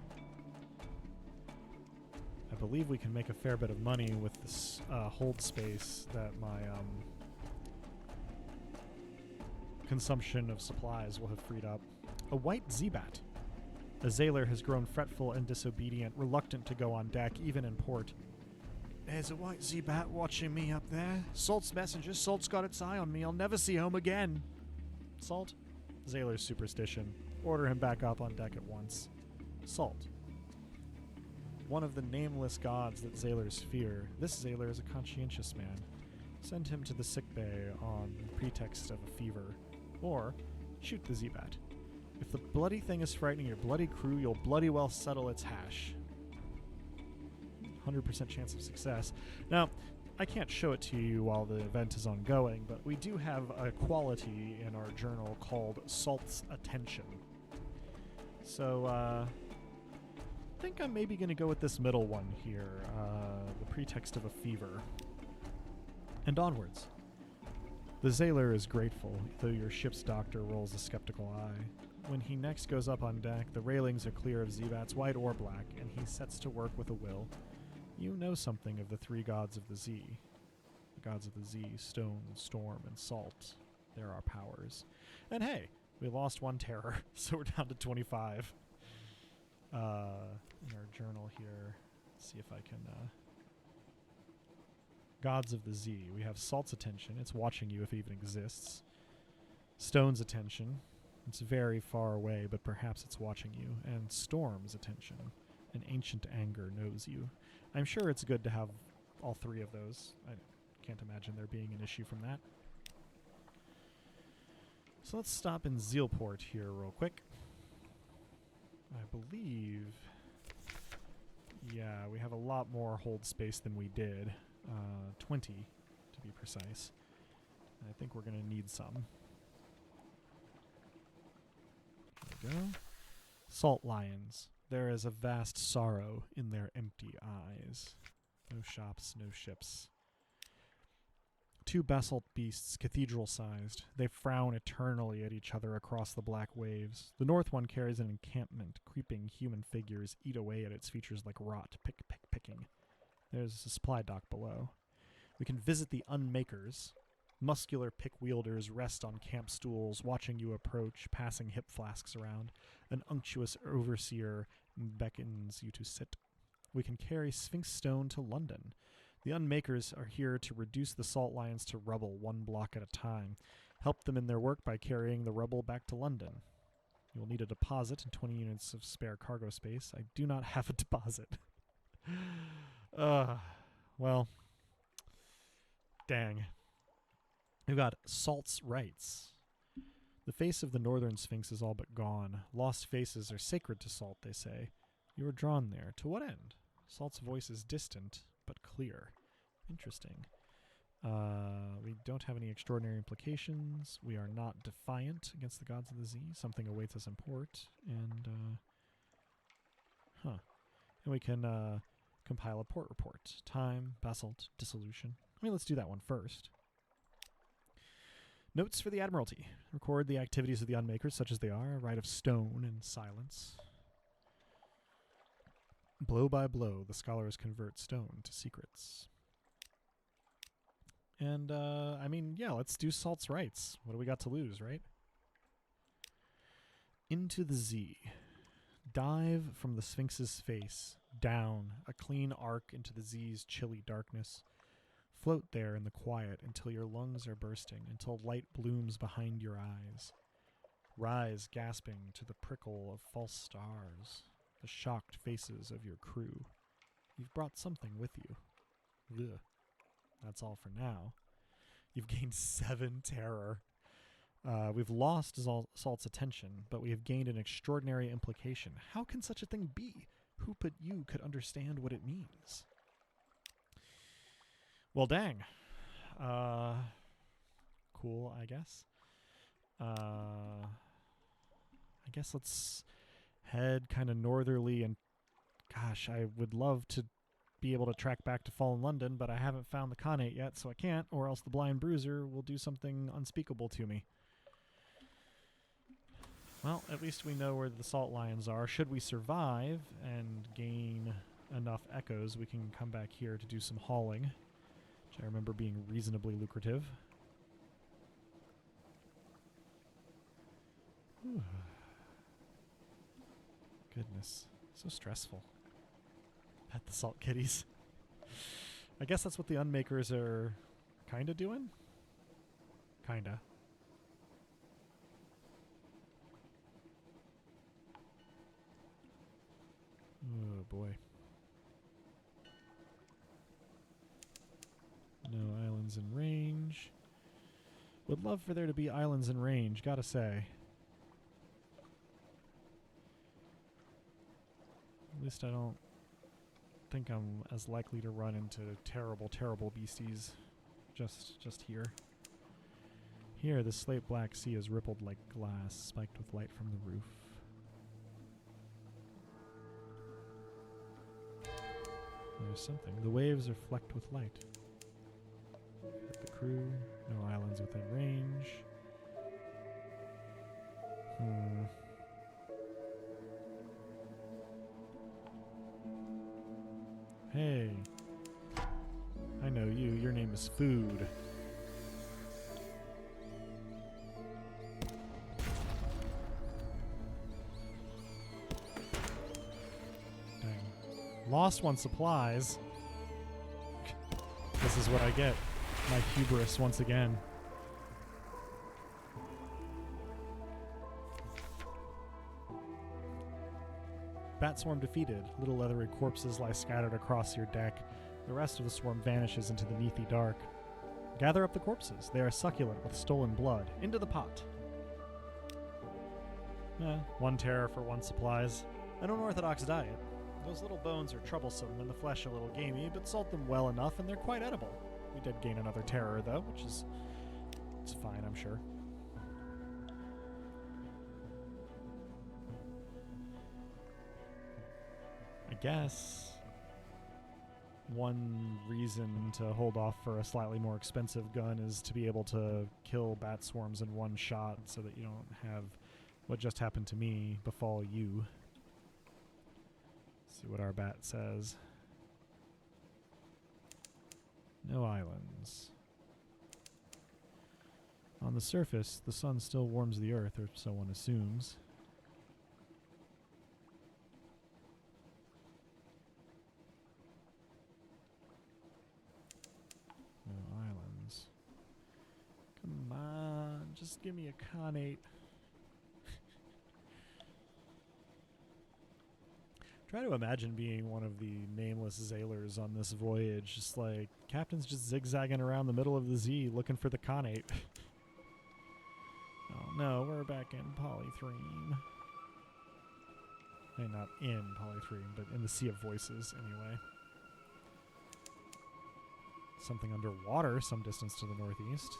I believe we can make a fair bit of money with this hold space that my consumption of supplies will have freed up. A white Zebat. The Zailer has grown fretful and disobedient, reluctant to go on deck, even in port. There's a white Zebat watching me up there. Salt's messenger. Salt's got its eye on me. I'll never see home again. Salt? Zailer's superstition. Order him back up on deck at once. Salt. One of the nameless gods that Zailers fear. This Zailer is a conscientious man. Send him to the sickbay on pretext of a fever. Or shoot the Zebat. If the bloody thing is frightening your bloody crew, you'll bloody well settle its hash. 100% chance of success. Now, I can't show it to you while the event is ongoing, but we do have a quality in our journal called Salt's Attention. So, I think I'm maybe going to go with this middle one here, the pretext of a fever. And onwards. The Zailer is grateful, though your ship's doctor rolls a skeptical eye. When he next goes up on deck, the railings are clear of Zebats, white or black, and he sets to work with a will. You know something of the three gods of the Z. The gods of the Z, stone, storm, and salt. There are powers. And hey, we lost one terror, so we're down to 25. In our journal here, let's see if I can... Gods of the Z. We have Salt's attention. It's watching you if it even exists. Stone's attention. It's very far away, but perhaps it's watching you. And Storm's attention. An ancient anger knows you. I'm sure it's good to have all three of those. I can't imagine there being an issue from that. So let's stop in Zealport here real quick. I believe... yeah, we have a lot more hold space than we did. 20, to be precise. I think we're going to need some. There we go. Salt lions. There is a vast sorrow in their empty eyes. No shops, no ships. 2 basalt beasts, cathedral-sized. They frown eternally at each other across the black waves. The north one carries an encampment. Creeping human figures eat away at its features like rot, picking. There's a supply dock below. We can visit the Unmakers. Muscular pick-wielders rest on camp stools, watching you approach, passing hip flasks around. An unctuous overseer beckons you to sit. We can carry Sphinx Stone to London. The Unmakers are here to reduce the salt lions to rubble 1 block at a time. Help them in their work by carrying the rubble back to London. You will need a deposit and 20 units of spare cargo space. I do not have a deposit. Well, dang. We've got Salt's rights. The face of the northern sphinx is all but gone. Lost faces are sacred to Salt, they say. You were drawn there. To what end? Salt's voice is distant, but clear. Interesting. We don't have any extraordinary implications. We are not defiant against the gods of the Z. Something awaits us in port. And, and we can compile a port report. Time, basalt, dissolution. Let's do that one first. Notes for the Admiralty. Record the activities of the Unmakers, such as they are. A rite of stone and silence. Blow by blow, the scholars convert stone to secrets. And, yeah, let's do Salt's rights. What do we got to lose, right? Into the Z. Dive from the Sphinx's face, down, a clean arc into the Z's chilly darkness. Float there in the quiet until your lungs are bursting, until light blooms behind your eyes. Rise gasping to the prickle of false stars, the shocked faces of your crew. You've brought something with you. Ugh. That's all for now. You've gained 7 terror. We've lost Salt's attention, but we have gained an extraordinary implication. How can such a thing be? Who but you could understand what it means? Well, dang. Cool, I guess. I guess let's head kind of northerly, and gosh, I would love to be able to track back to Fallen London, but I haven't found the Khanate yet, so I can't, or else the Blind Bruiser will do something unspeakable to me. Well, at least we know where the Salt Lions are. Should we survive and gain enough echoes, we can come back here to do some hauling, which I remember being reasonably lucrative. Whew. Goodness, so stressful. Pet the salt kitties. I guess that's what the Unmakers are kind of doing? Kinda. Oh boy. No islands in range. Would love for there to be islands in range, gotta say. At least I don't think I'm as likely to run into terrible, terrible beasties just here. Here, the slate black sea is rippled like glass, spiked with light from the roof. There's something. The waves are flecked with light. The crew, no islands within range. Hey, I know you. Your name is Food. Dang. Lost one supplies. This is what I get. My hubris once again. Bat swarm defeated. Little leathery corpses lie scattered across your deck. The rest of the swarm vanishes into the neathy dark. Gather up the corpses. They are succulent with stolen blood. Into the pot. One terror for one supplies. An unorthodox diet. Those little bones are troublesome and the flesh a little gamey, but salt them well enough and they're quite edible. We did gain another terror though, which is it's fine, I'm sure. I guess one reason to hold off for a slightly more expensive gun is to be able to kill bat swarms in one shot so that you don't have what just happened to me befall you. Let's see what our bat says. No islands. On the surface, the sun still warms the earth, or so one assumes. No islands. Come on, just give me a Khanate. Try to imagine being one of the nameless Zailers on this voyage. Just like, captain's just zigzagging around the middle of the Z looking for the Khanate. Oh no, we're back in Polythreme. Hey, not in Polythreme, but in the Sea of Voices anyway. Something underwater some distance to the northeast.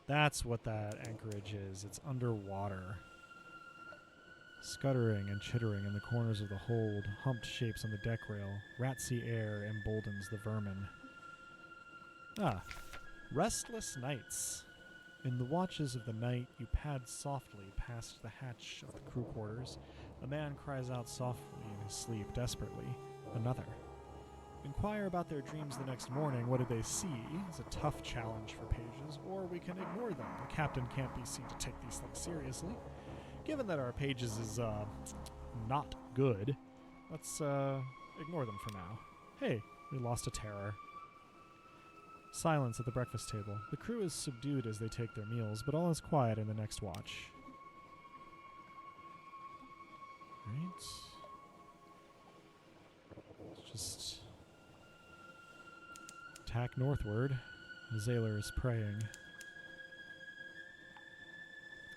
That's what that anchorage is. It's underwater. Scuttering and chittering in the corners of the hold, humped shapes on the deck rail, ratsy air emboldens the vermin. Ah, restless nights. In the watches of the night, you pad softly past the hatch of the crew quarters. A man cries out softly in his sleep, desperately. Another. Inquire about their dreams the next morning. What do they see? It's a tough challenge for pages, or we can ignore them. The captain can't be seen to take these things seriously. Given that our pages is not good, let's ignore them for now. Hey, we lost a terror. Silence at the breakfast table. The crew is subdued as they take their meals, but all is quiet in the next watch. Right. Let's just tack northward. The Zailer is praying.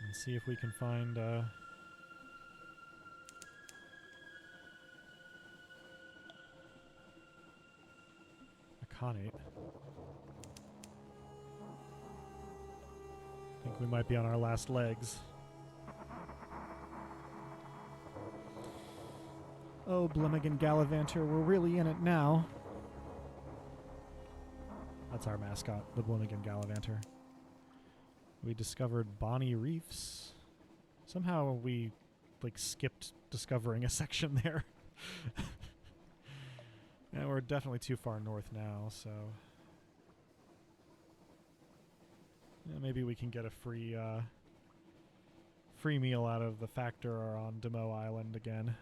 And see if we can find a Khanate. I think we might be on our last legs. Oh, Blimmigan Gallivanter, we're really in it now. That's our mascot, the Blimmigan Gallivanter. We discovered Bonnie Reefs. Somehow we, skipped discovering a section there. And we're definitely too far north now, so... yeah, maybe we can get a free meal out of the Factor on Demo Island again.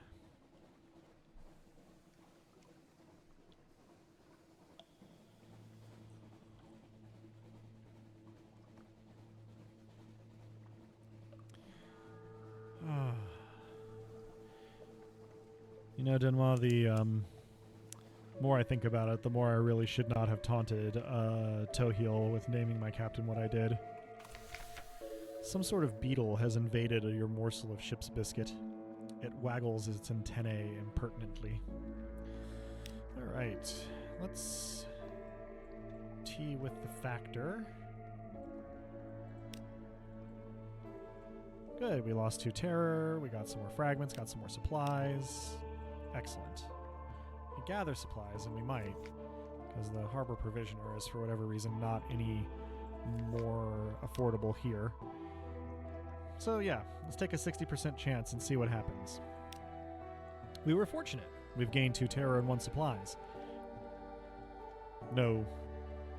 You know, Denwa, the more I think about it, the more I really should not have taunted Toheel with naming my captain what I did. Some sort of beetle has invaded your morsel of ship's biscuit. It waggles its antennae impertinently. Alright, let's tea with the Factor. Good, we lost 2 terror, we got some more fragments, got some more supplies. Excellent. We gather supplies, and we might, because the harbor provisioner is, for whatever reason, not any more affordable here. So yeah, let's take a 60% chance and see what happens. We were fortunate. We've gained 2 terror and 1 supplies. No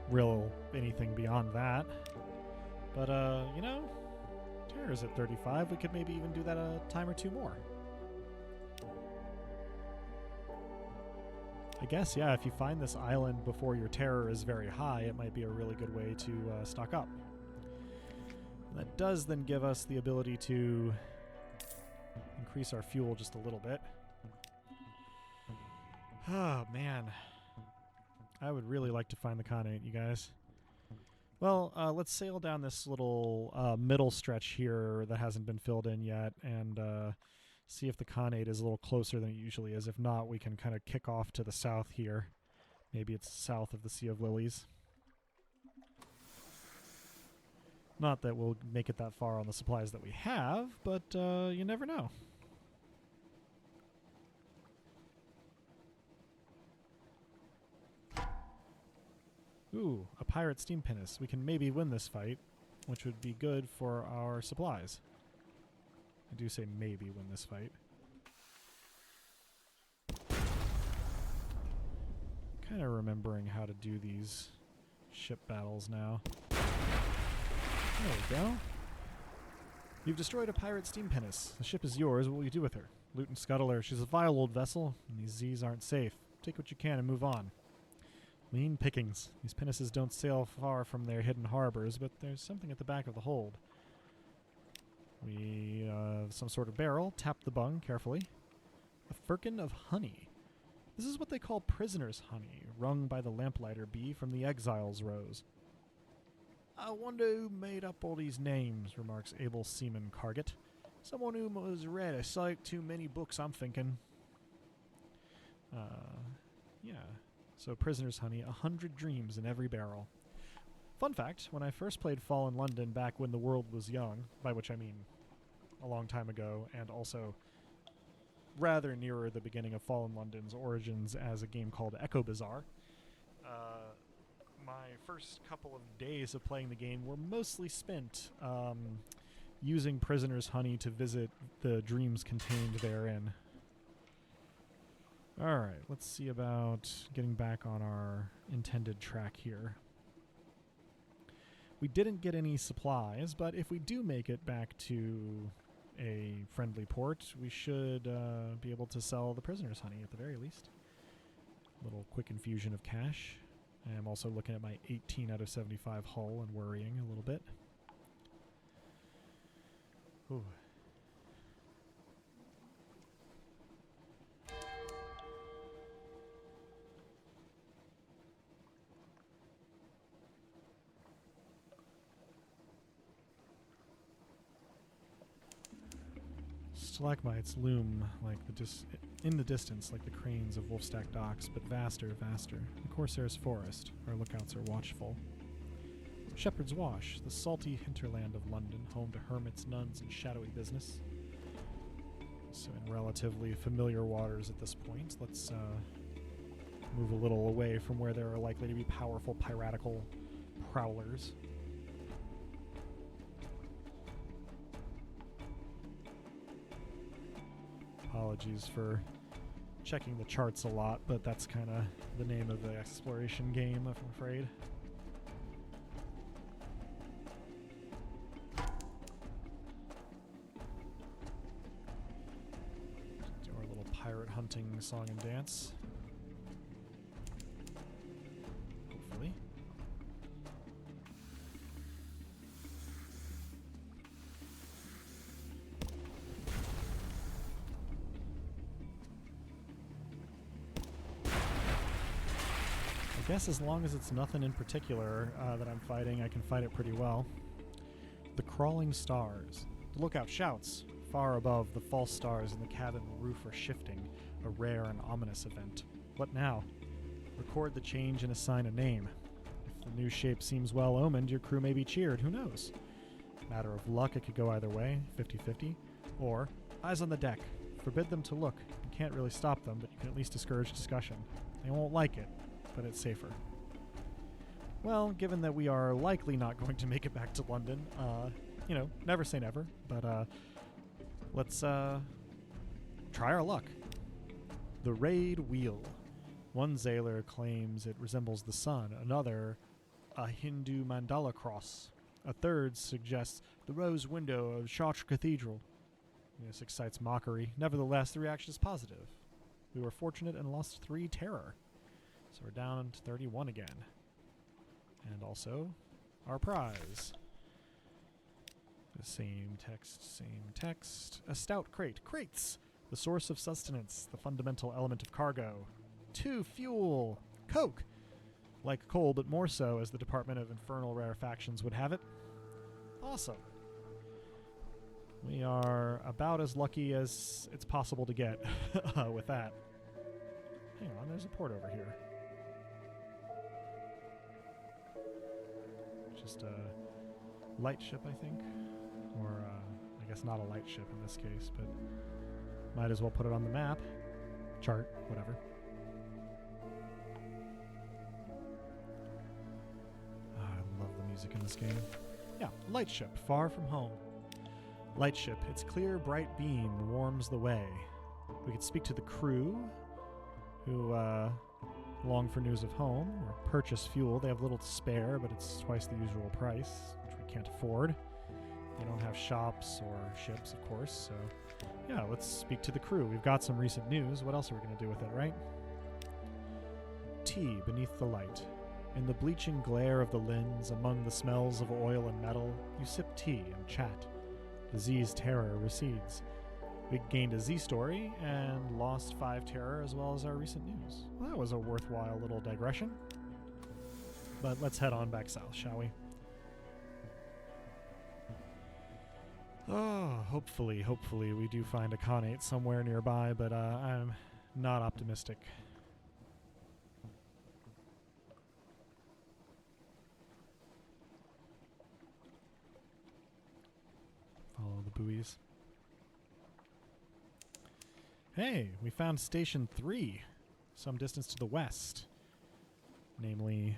real anything beyond that. But, you know, terror's at 35. We could maybe even do that a time or 2 more. I guess, yeah, if you find this island before your terror is very high, it might be a really good way to stock up. And that does then give us the ability to increase our fuel just a little bit. Oh, man. I would really like to find the Khanate, you guys. Well, let's sail down this little middle stretch here that hasn't been filled in yet and see if the Khanate is a little closer than it usually is. If not, we can kind of kick off to the south here. Maybe it's south of the Sea of Lilies. Not that we'll make it that far on the supplies that we have, but you never know. Ooh, a pirate steam pinnace. We can maybe win this fight, which would be good for our supplies. I do say maybe win this fight. Kind of remembering how to do these ship battles now. There we go. You've destroyed a pirate steam pinnace. The ship is yours. What will you do with her? Loot and scuttle her. She's a vile old vessel, and these Z's aren't safe. Take what you can and move on. Lean pickings. These pinnaces don't sail far from their hidden harbors, but there's something at the back of the hold. We, some sort of barrel. Tap the bung carefully. A firkin of honey. This is what they call prisoner's honey, wrung by the lamplighter bee from the exile's rose. I wonder who made up all these names, remarks able seaman Carget. Someone who has read a sight too many books, I'm thinking. Yeah. So prisoner's honey, 100 dreams in every barrel. Fun fact, when I first played Fallen London back when the world was young, by which I mean a long time ago, and also rather nearer the beginning of Fallen London's origins as a game called Echo Bazaar, my first couple of days of playing the game were mostly spent using prisoner's honey to visit the dreams contained therein. Alright, let's see about getting back on our intended track here. We didn't get any supplies, but if we do make it back to a friendly port, we should be able to sell the prisoner's honey at the very least. Little quick infusion of cash. I am also looking at my 18 out of 75 hull and worrying a little bit. Ooh. Stalagmites loom like in the distance like the cranes of Wolfstack docks, but vaster. The Corsair's forest. Our lookouts are watchful. Shepherd's Wash, the salty hinterland of London, home to hermits, nuns, and shadowy business. So in relatively familiar waters at this point, let's move a little away from where there are likely to be powerful piratical prowlers. Apologies for checking the charts a lot, but that's kind of the name of the exploration game, I'm afraid. Do our little pirate hunting song and dance. Hopefully. I guess as long as it's nothing in particular that I'm fighting, I can fight it pretty well. The crawling stars. The lookout shouts. Far above, the false stars in the cabin roof are shifting, a rare and ominous event. What now? Record the change and assign a name. If the new shape seems well omened, your crew may be cheered. Who knows? Matter of luck, it could go either way, 50-50. Or, eyes on the deck. Forbid them to look. You can't really stop them, but you can at least discourage discussion. They won't like it, but it's safer. Well, given that we are likely not going to make it back to London, you know, never say never, but let's try our luck. The Raid Wheel. One Zaylor claims it resembles the sun, another a Hindu mandala cross. A third suggests the rose window of Chartres Cathedral. This excites mockery. Nevertheless, the reaction is positive. We were fortunate and lost 3 terror. So we're down to 31 again. And also, our prize. The same text, same text. A stout crate. Crates! The source of sustenance, the fundamental element of cargo. 2. Fuel. Coke! Like coal, but more so, as the Department of Infernal Rarefactions would have it. Awesome. We are about as lucky as it's possible to get with that. Hang on, there's a port over here. Just a light ship, I think. Or, I guess not a light ship in this case, but might as well put it on the map. Chart, whatever. I love the music in this game. Yeah, light ship, far from home. Light ship, its clear, bright beam warms the way. We could speak to the crew, who long for news of home, or purchase fuel. They have little to spare, but it's twice the usual price, which we can't afford. They don't have shops or ships, of course, so yeah, let's speak to the crew. We've got some recent news. What else are we going to do with it, right? Tea beneath the light. In the bleaching glare of the lens, among the smells of oil and metal, you sip tea and chat. The Z's terror recedes. We gained a Z story and lost 5 terror as well as our recent news. Well, that was a worthwhile little digression. But let's head on back south, shall we? Oh, hopefully we do find a Khanate somewhere nearby, but I'm not optimistic. Follow the buoys. Hey, we found Station 3, some distance to the west. Namely,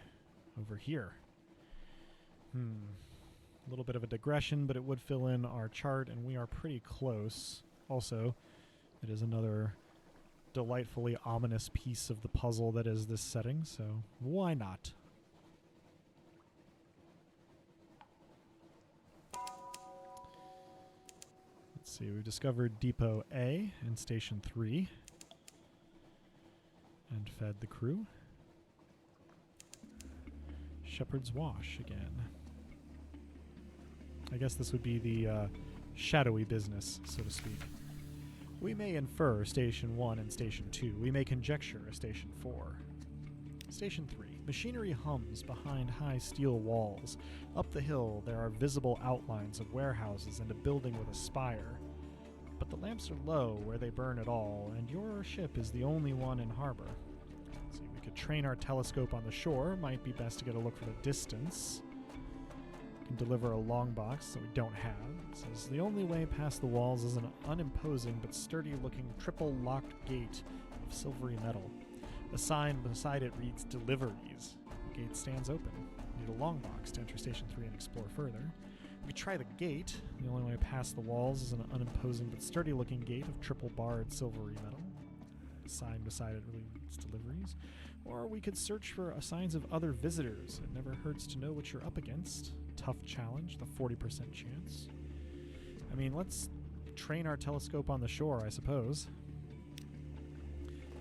over here. A little bit of a digression, but it would fill in our chart, and we are pretty close. Also, it is another delightfully ominous piece of the puzzle that is this setting, so why not? Let's see, we've discovered Depot A and Station 3 and fed the crew. Shepherd's Wash again. I guess this would be the shadowy business, so to speak. We may infer Station 1 and Station 2. We may conjecture a Station 4. Station 3. Machinery hums behind high steel walls. Up the hill, there are visible outlines of warehouses and a building with a spire. But the lamps are low where they burn at all, and your ship is the only one in harbor. Let's see, we could train our telescope on the shore. Might be best to get a look from a distance. Can deliver a long box that we don't have. It says the only way past the walls is an unimposing but sturdy-looking triple-locked gate of silvery metal. A sign beside it reads "Deliveries." The gate stands open. We need a long box to enter Station 3 and explore further. We could try the gate. The only way past the walls is an unimposing but sturdy-looking gate of triple-barred silvery metal. A sign beside it reads "Deliveries." Or we could search for signs of other visitors. It never hurts to know what you're up against. Tough challenge, the 40% chance. I mean, let's train our telescope on the shore, I suppose.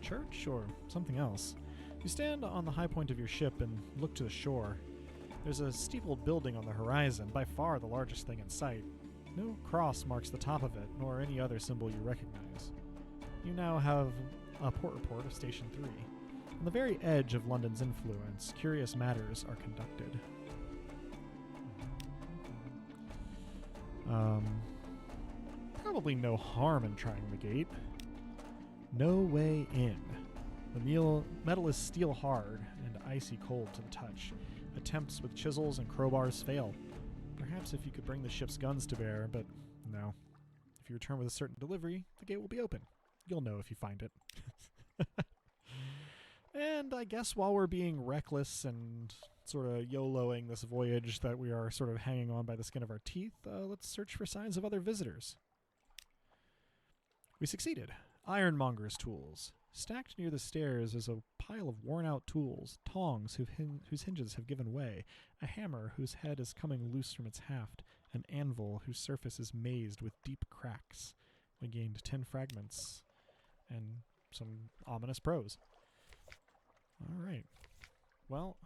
Church or something else? You stand on the high point of your ship and look to the shore. There's a steepled building on the horizon, by far the largest thing in sight. No cross marks the top of it, nor any other symbol you recognize. You now have a port report of Station 3. On the very edge of London's influence, curious matters are conducted. Probably no harm in trying the gate. No way in. The metal is steel hard and icy cold to the touch. Attempts with chisels and crowbars fail. Perhaps if you could bring the ship's guns to bear, but no. If you return with a certain delivery, the gate will be open. You'll know if you find it. And I guess while we're being reckless and sort of YOLOing this voyage that we are sort of hanging on by the skin of our teeth, let's search for signs of other visitors. We succeeded. Ironmonger's tools. Stacked near the stairs is a pile of worn-out tools, tongs whose hinges have given way, a hammer whose head is coming loose from its haft, an anvil whose surface is mazed with deep cracks. We gained 10 fragments and some ominous prose. All right. Well,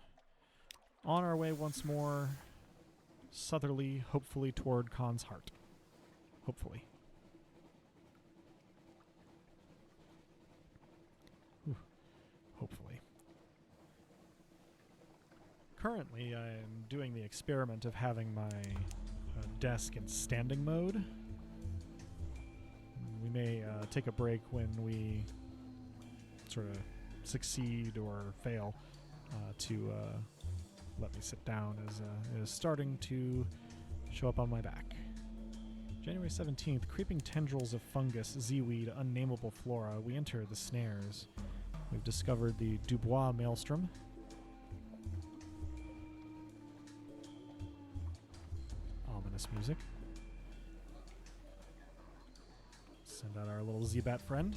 on our way once more, southerly, hopefully toward Khan's heart. Hopefully. Ooh, hopefully. Currently, I am doing the experiment of having my desk in standing mode. We may take a break when we sort of succeed or fail to let me sit down, as it is starting to show up on my back. January 17th, creeping tendrils of fungus, Z-weed, unnameable flora. We enter the snares. We've discovered the Dubois maelstrom. Ominous music. Send out our little Z-Bat friend.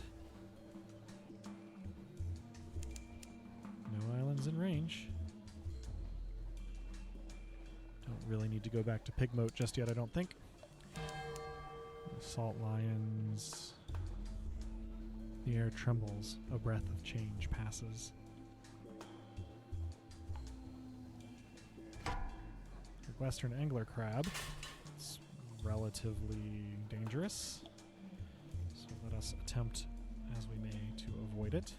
No islands in range. Don't really need to go back to Pigmoat just yet, I don't think. Salt lions. The air trembles. A breath of change passes. The western angler crab. It's relatively dangerous. So let us attempt as we may to avoid it.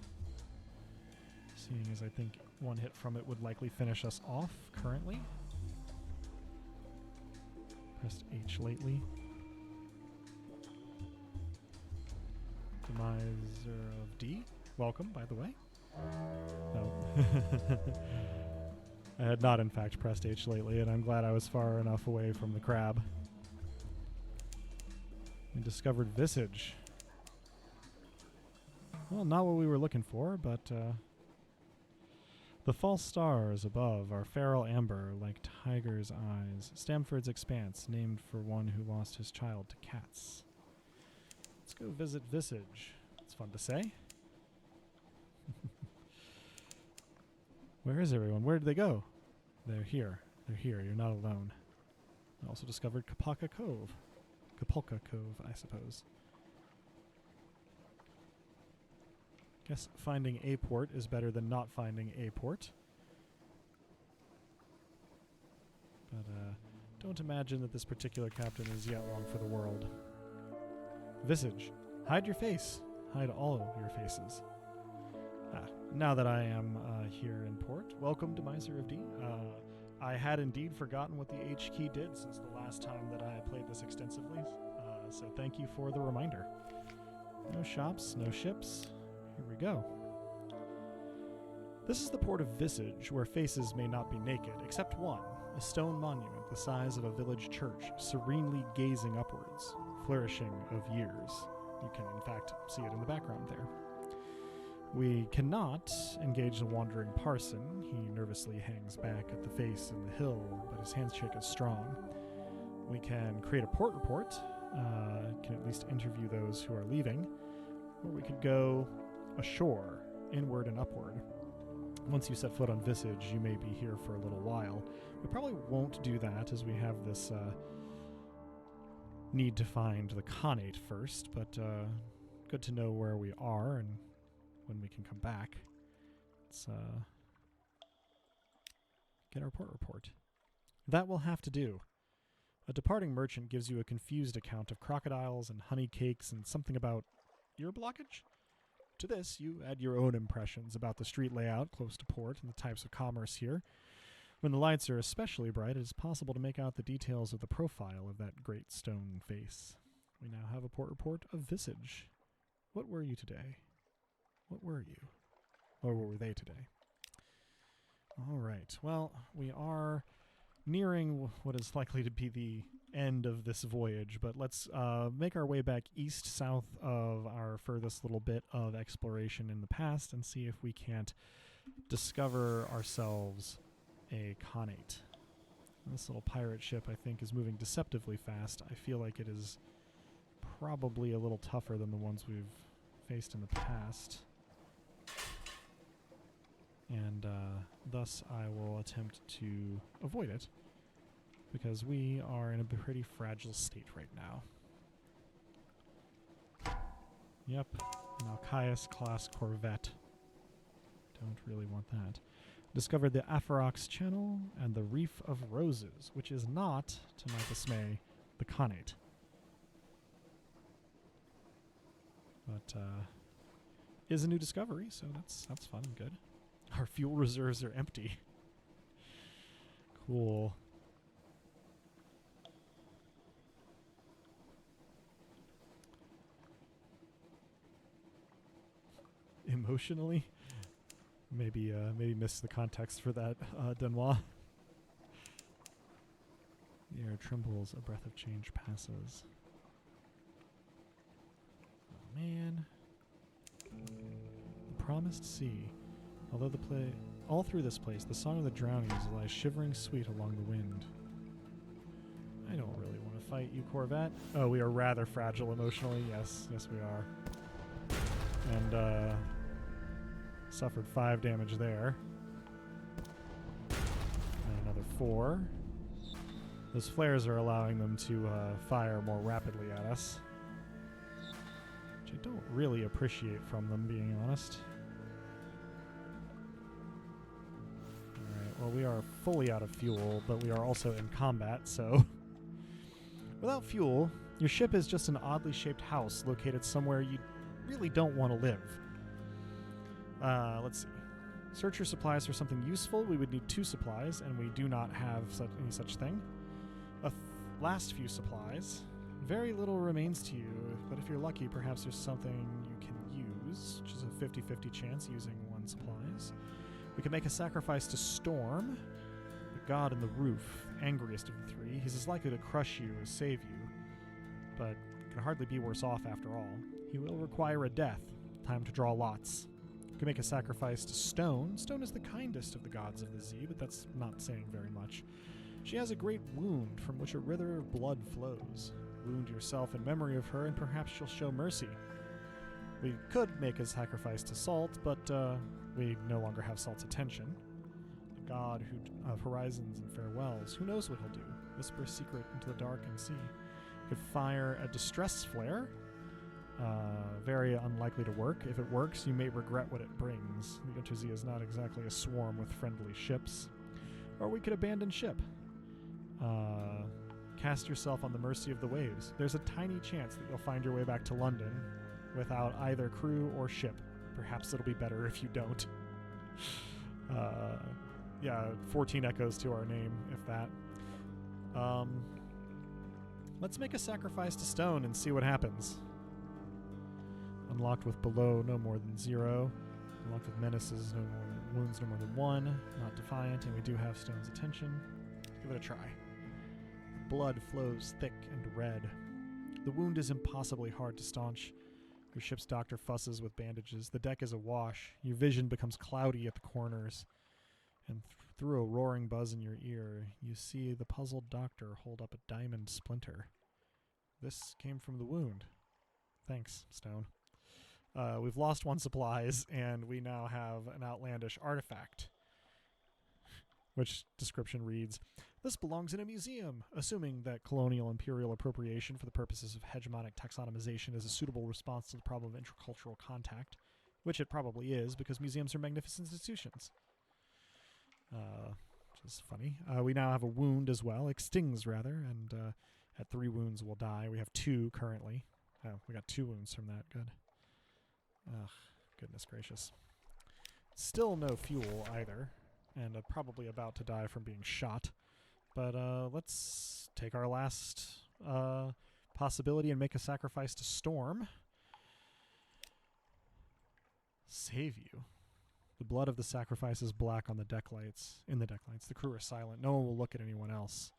Seeing as I think one hit from it would likely finish us off currently. Pressed H lately. Demiser of D. Welcome, by the way. No. I had not, in fact, pressed H lately, and I'm glad I was far enough away from the crab. We discovered Visage. Well, not what we were looking for, but the false stars above are feral amber, like tiger's eyes. Stamford's Expanse, named for one who lost his child to cats. Let's go visit Visage. It's fun to say. Where is everyone? Where did they go? They're here. They're here. You're not alone. I also discovered Kapalka Cove. Kapalka Cove, I suppose. Guess finding a port is better than not finding a port. But don't imagine that this particular captain is yet long for the world. Visage. Hide your face. Hide all your faces. Now that I am here in port, welcome to Miser of D. I had indeed forgotten what the H key did since the last time that I played this extensively, so thank you for the reminder. No shops, no ships. Here we go. This is the port of Visage, where faces may not be naked, except one, a stone monument the size of a village church, serenely gazing upwards, flourishing of years. You can, in fact, see it in the background there. We cannot engage the wandering parson. He nervously hangs back at the face and the hill, but his handshake is strong. We can create a port report, can at least interview those who are leaving, or we could go ashore, inward and upward. Once you set foot on Visage, you may be here for a little while. We probably won't do that, as we have this need to find the Khanate first, but good to know where we are and when we can come back. Let's get our port report. That will have to do. A departing merchant gives you a confused account of crocodiles and honey cakes and something about ear blockage. To this, you add your own impressions about the street layout close to port and the types of commerce here. When the lights are especially bright, it is possible to make out the details of the profile of that great stone face. We now have a port report of Visage. What were you today? What were you? Or were they today? All right. Well, we are nearing what is likely to be the end of this voyage, but let's make our way back east-south of our furthest little bit of exploration in the past and see if we can't discover ourselves a Khanate. This little pirate ship, I think, is moving deceptively fast. I feel like it is probably a little tougher than the ones we've faced in the past. And thus I will attempt to avoid it, because we are in a pretty fragile state right now. Yep, an Alcaius class corvette. Don't really want that. Discovered the Afarox Channel and the Reef of Roses, which is not, to my dismay, the Connate. But is a new discovery, so that's fun and good. Our fuel reserves are empty. Cool. Emotionally? Maybe missed the context for that, Denois. The air trembles, a breath of change passes. Oh man. The promised sea. Although all through this place, the song of the drownies lies shivering sweet along the wind. I don't really want to fight you, Corvette. Oh, we are rather fragile emotionally. Yes, we are. And suffered 5 damage there. And another 4. Those flares are allowing them to fire more rapidly at us, which I don't really appreciate from them, being honest. Alright, well, we are fully out of fuel, but we are also in combat, so... Without fuel, your ship is just an oddly shaped house located somewhere you really don't want to live. Let's see. Search your supplies for something useful. We would need 2 supplies, and we do not have any such thing. Last few supplies. Very little remains to you, but if you're lucky, perhaps there's something you can use, which is a 50-50 chance using 1 supplies. We can make a sacrifice to Storm, the god in the roof, angriest of the 3. He's as likely to crush you as save you, but can hardly be worse off after all. He will require a death. Time to draw lots. You can make a sacrifice to Stone. Stone is the kindest of the gods of the Sea, but that's not saying very much. She has a great wound from which a river of blood flows. Wound yourself in memory of her, and perhaps she'll show mercy. We could make a sacrifice to Salt, but we no longer have Salt's attention. The god of horizons and farewells. Who knows what he'll do? Whisper a secret into the dark and see. Could fire a distress flare. Very unlikely to work. If it works, you may regret what it brings. The Untersee is not exactly a swarm with friendly ships. Or we could abandon ship. Cast yourself on the mercy of the waves. There's a tiny chance that you'll find your way back to London without either crew or ship. Perhaps it'll be better if you don't. Yeah, 14 echoes to our name, if that. Let's make a sacrifice to Stone and see what happens. Unlocked with below, no more than 0. Unlocked with menaces, no more than wounds, no more than 1. Not defiant, and we do have Stone's attention. Let's give it a try. Blood flows thick and red. The wound is impossibly hard to staunch. Your ship's doctor fusses with bandages. The deck is awash. Your vision becomes cloudy at the corners. And through a roaring buzz in your ear, you see the puzzled doctor hold up a diamond splinter. This came from the wound. Thanks, Stone. We've lost 1 supplies, and we now have an outlandish artifact. Which description reads, this belongs in a museum, assuming that colonial imperial appropriation for the purposes of hegemonic taxonomization is a suitable response to the problem of intercultural contact, which it probably is, because museums are magnificent institutions. Which is funny. We now have a wound as well, stings rather, and at 3 wounds we'll die. We have 2 currently. Oh, we got 2 wounds from that. Good. Ugh, goodness gracious. Still no fuel either, and probably about to die from being shot. But let's take our last possibility and make a sacrifice to Storm. Save you. The blood of the sacrifice is black on the deck lights. In the deck lights, the crew are silent. No one will look at anyone else.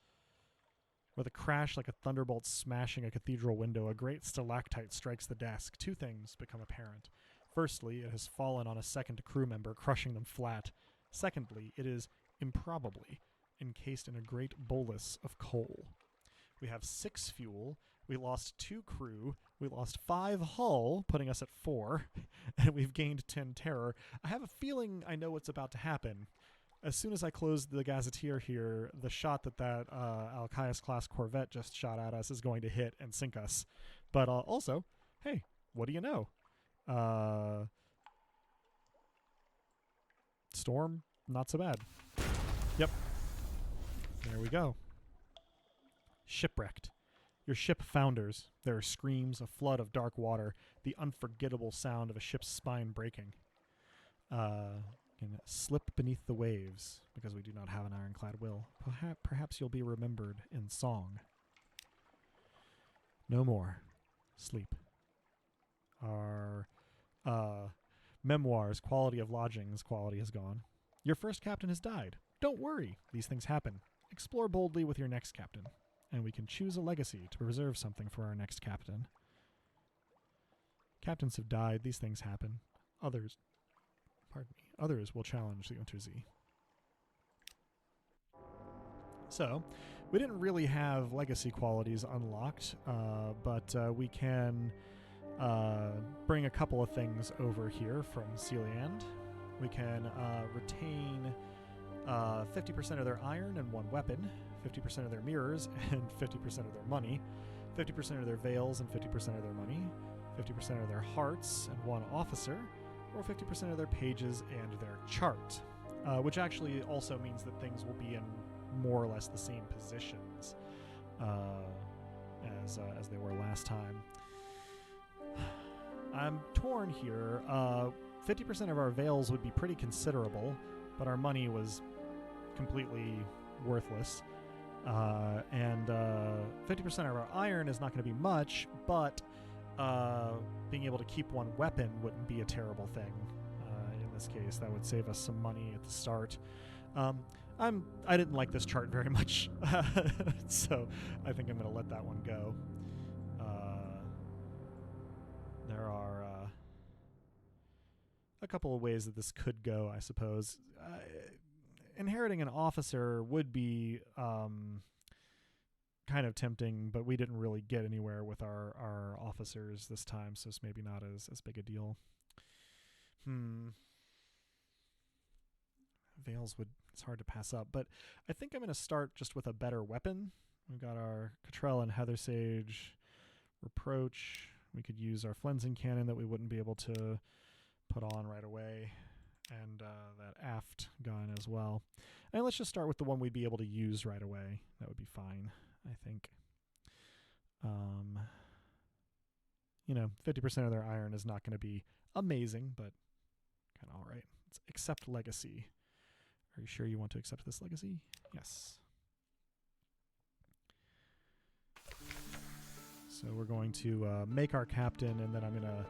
With a crash like a thunderbolt smashing a cathedral window, a great stalactite strikes the desk. 2 things become apparent. Firstly, it has fallen on a second crew member, crushing them flat. Secondly, it is improbably encased in a great bolus of coal. We have 6 fuel. We lost 2 crew. We lost 5 hull, putting us at 4. And we've gained 10 terror. I have a feeling I know what's about to happen. As soon as I close the gazetteer here, the shot that Alcaius-class corvette just shot at us is going to hit and sink us. But also, hey, what do you know? Storm not so bad. Yep. There we go. Shipwrecked. Your ship founders. There are screams, a flood of dark water, the unforgettable sound of a ship's spine breaking. Can slip beneath the waves, because we do not have an ironclad will. Perhaps you'll be remembered in song. No more. Sleep. Our memoirs, quality of lodgings, quality has gone. Your first captain has died. Don't worry. These things happen. Explore boldly with your next captain, and we can choose a legacy to preserve something for our next captain. Captains have died. These things happen. Others will challenge the Untersee. So, we didn't really have legacy qualities unlocked, but we can bring a couple of things over here from Sealand. We can retain 50% of their iron and 1 weapon, 50% of their mirrors and 50% of their money, 50% of their veils and 50% of their money, 50% of their hearts and 1 officer, or 50% of their pages and their chart, which actually also means that things will be in more or less the same positions as they were last time. I'm torn here. 50% of our veils would be pretty considerable, but our money was completely worthless. And 50% of our iron is not going to be much, but being able to keep 1 weapon wouldn't be a terrible thing. In this case, that would save us some money at the start. I didn't like this chart very much, so I think I'm going to let that one go. There are a couple of ways that this could go, I suppose. Inheriting an officer would be kind of tempting, but we didn't really get anywhere with our officers this time, so it's maybe not as big a deal. Veils it's hard to pass up, but I think I'm going to start just with a better weapon. We've got our Cottrell and Heather Sage Reproach. We could use our Flensing Cannon that we wouldn't be able to put on right away, and that aft gun as well. And let's just start with the one we'd be able to use right away. That would be fine, I think. 50% of their iron is not going to be amazing, but kind of all right. Let's accept legacy. Are you sure you want to accept this legacy? Yes. So we're going to make our captain, and then I'm going to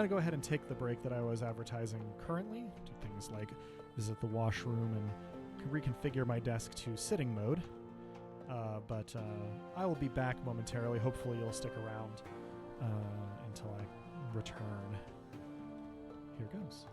go ahead and take the break that I was advertising currently. Do things like visit the washroom and reconfigure my desk to sitting mode. But I will be back momentarily. Hopefully you'll stick around until I return. Here goes.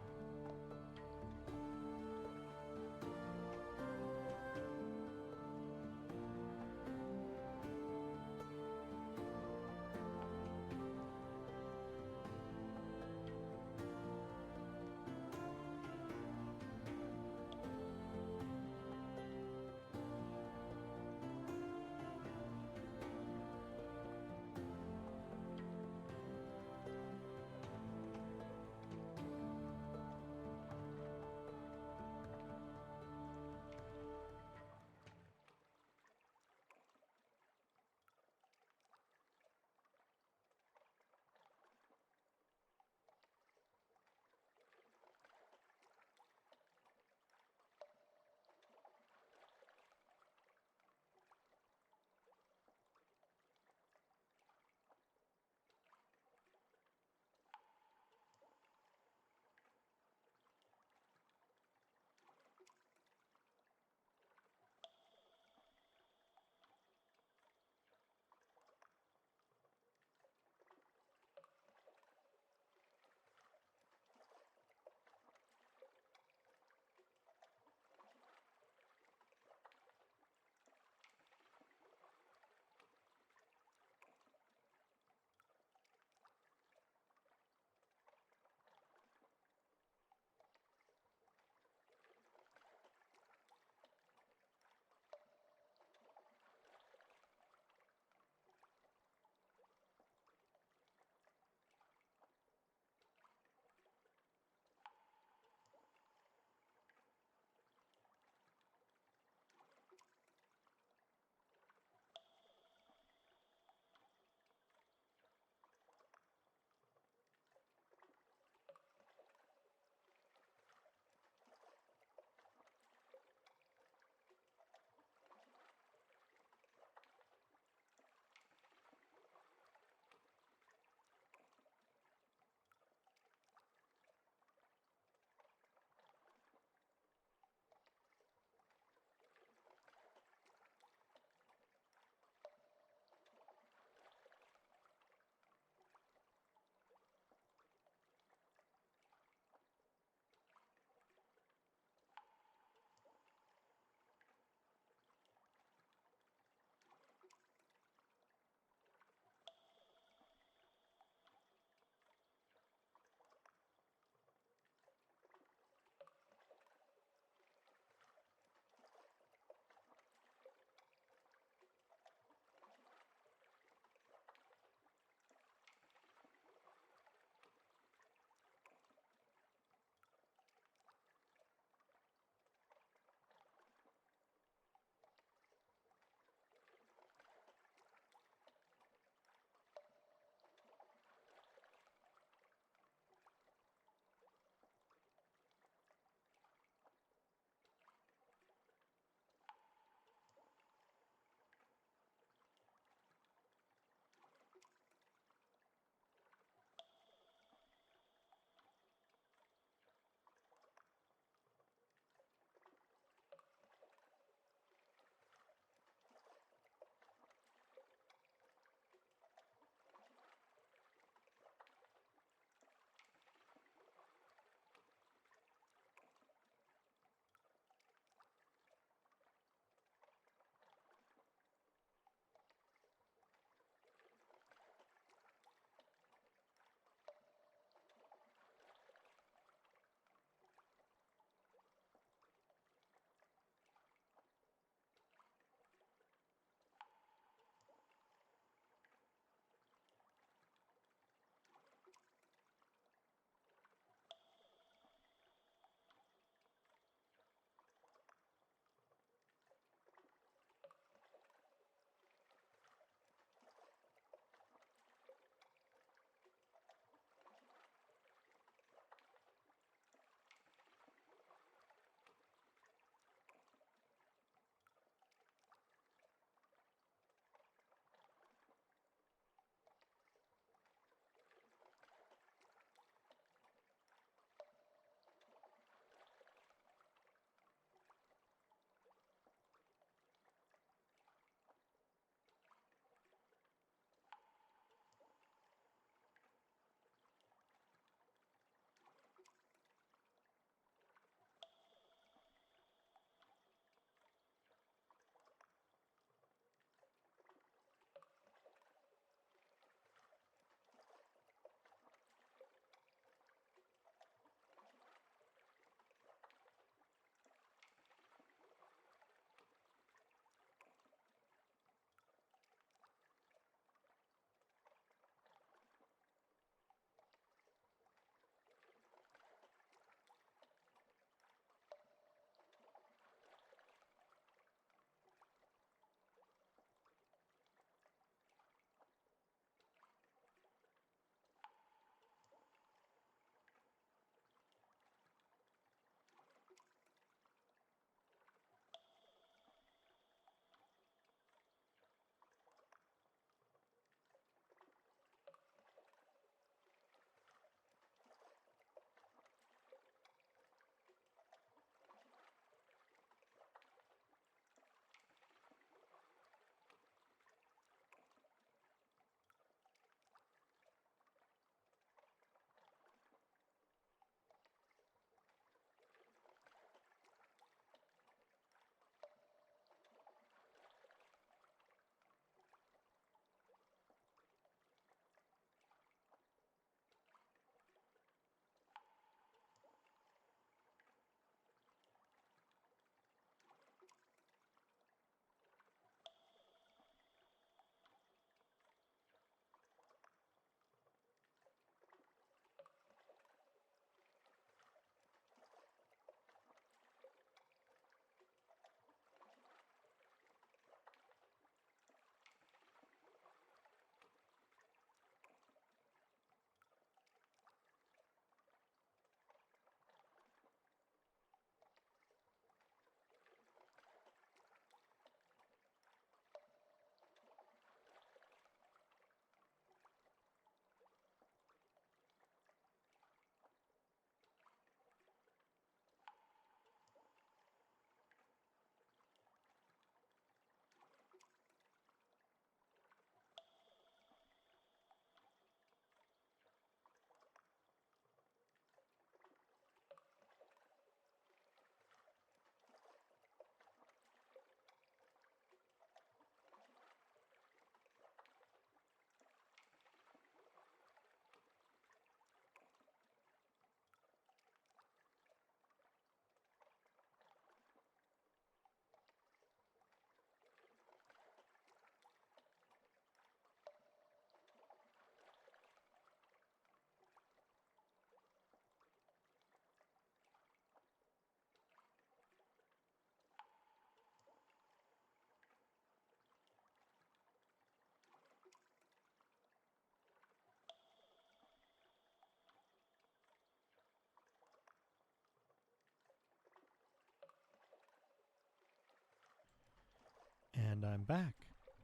And I'm back,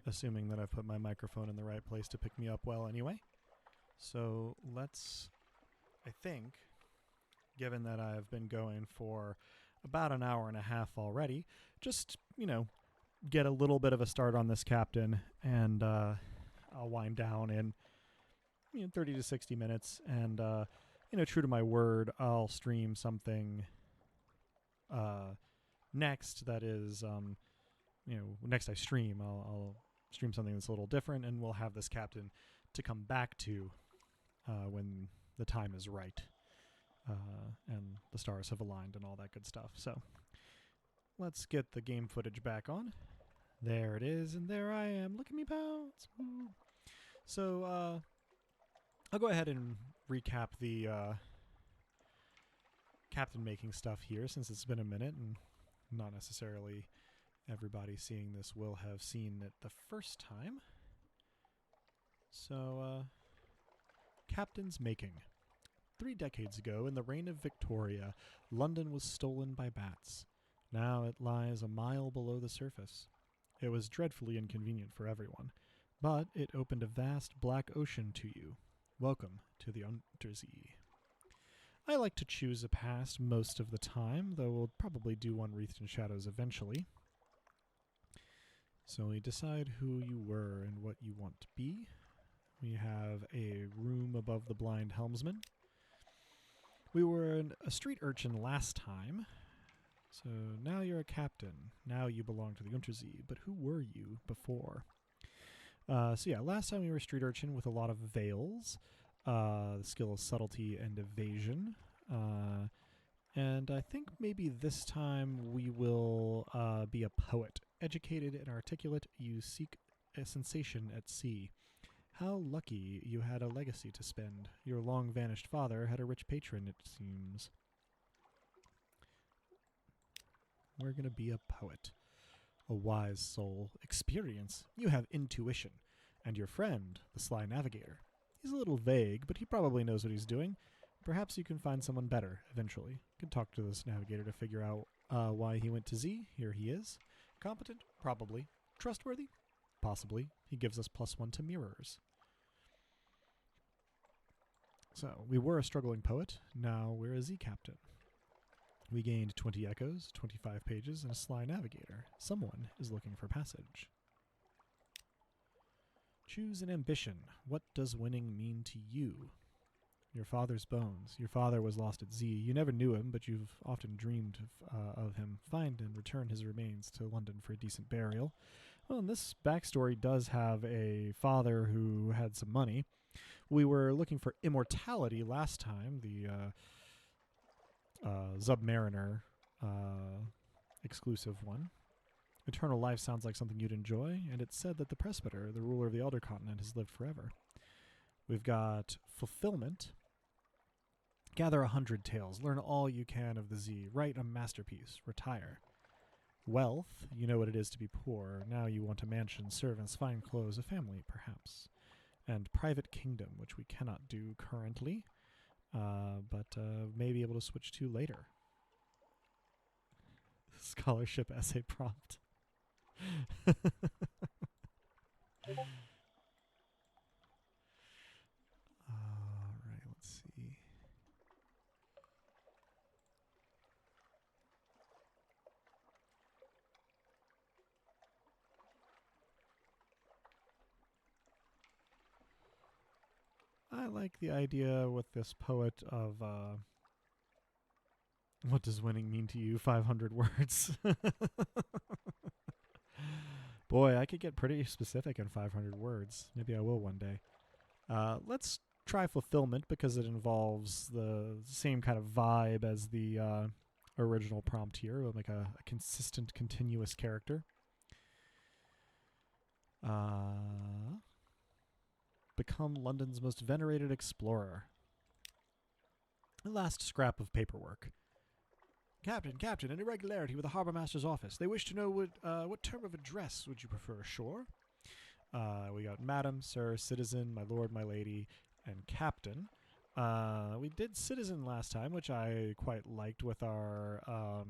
assuming that I've put my microphone in the right place to pick me up well anyway. So let's, I think, given that I've been going for about an hour and a half already, just, get a little bit of a start on this captain, and I'll wind down in 30 to 60 minutes, and, true to my word, I'll stream something next that is, next I stream, I'll stream something that's a little different, and we'll have this captain to come back to when the time is right, and the stars have aligned and all that good stuff. So let's get the game footage back on. There it is, and there I am. Look at me bounce. Woo. So I'll go ahead and recap the captain making stuff here, since it's been a minute, and not necessarily everybody seeing this will have seen it the first time. So, captain's making. 3 decades ago, in the reign of Victoria, London was stolen by bats. Now it lies a mile below the surface. It was dreadfully inconvenient for everyone, but it opened a vast black ocean to you. Welcome to the Untersee. I like to choose a past most of the time, though we'll probably do one wreathed in shadows eventually. So we decide who you were and what you want to be. We have a room above the blind helmsman. We were a street urchin last time, so now you're a captain. Now you belong to the Untersee, but who were you before? Last time we were a street urchin with a lot of veils, the skill of subtlety and evasion, and I think maybe this time we will be a poet. Educated and articulate, you seek a sensation at sea. How lucky you had a legacy to spend. Your long-vanished father had a rich patron, it seems. We're going to be a poet. A wise soul. Experience. You have intuition. And your friend, the sly navigator. He's a little vague, but he probably knows what he's doing. Perhaps you can find someone better, eventually. You can talk to this navigator to figure out why he went to Z. Here he is. Competent? Probably. Trustworthy? Possibly. He gives us +1 to mirrors. So, we were a struggling poet. Now we're a Z captain. We gained 20 echoes, 25 pages, and a sly navigator. Someone is looking for passage. Choose an ambition. What does winning mean to you? Your father's bones. Your father was lost at Z. You never knew him, but you've often dreamed of him. Find and return his remains to London for a decent burial. Well, and this backstory does have a father who had some money. We were looking for immortality last time, the Submariner exclusive one. Eternal life sounds like something you'd enjoy, and it's said that the presbyter, the ruler of the Elder Continent, has lived forever. We've got fulfillment. Gather 100 tales. Learn all you can of the Z. Write a masterpiece. Retire. Wealth. You know what it is to be poor. Now you want a mansion, servants, fine clothes, a family, perhaps. And private kingdom, which we cannot do currently, but may be able to switch to later. Scholarship essay prompt. Alright, let's see. I like the idea with this poet of, what does winning mean to you? 500 words. Boy, I could get pretty specific in 500 words. Maybe I will one day. Let's try fulfillment because it involves the same kind of vibe as the original prompt here. We'll make a consistent, continuous character. Become London's most venerated explorer. The last scrap of paperwork. Captain, an irregularity with the Harbour Master's office. They wish to know what term of address would you prefer, Shore? We got Madam, Sir, Citizen, My Lord, My Lady, and Captain. We did Citizen last time, which I quite liked with our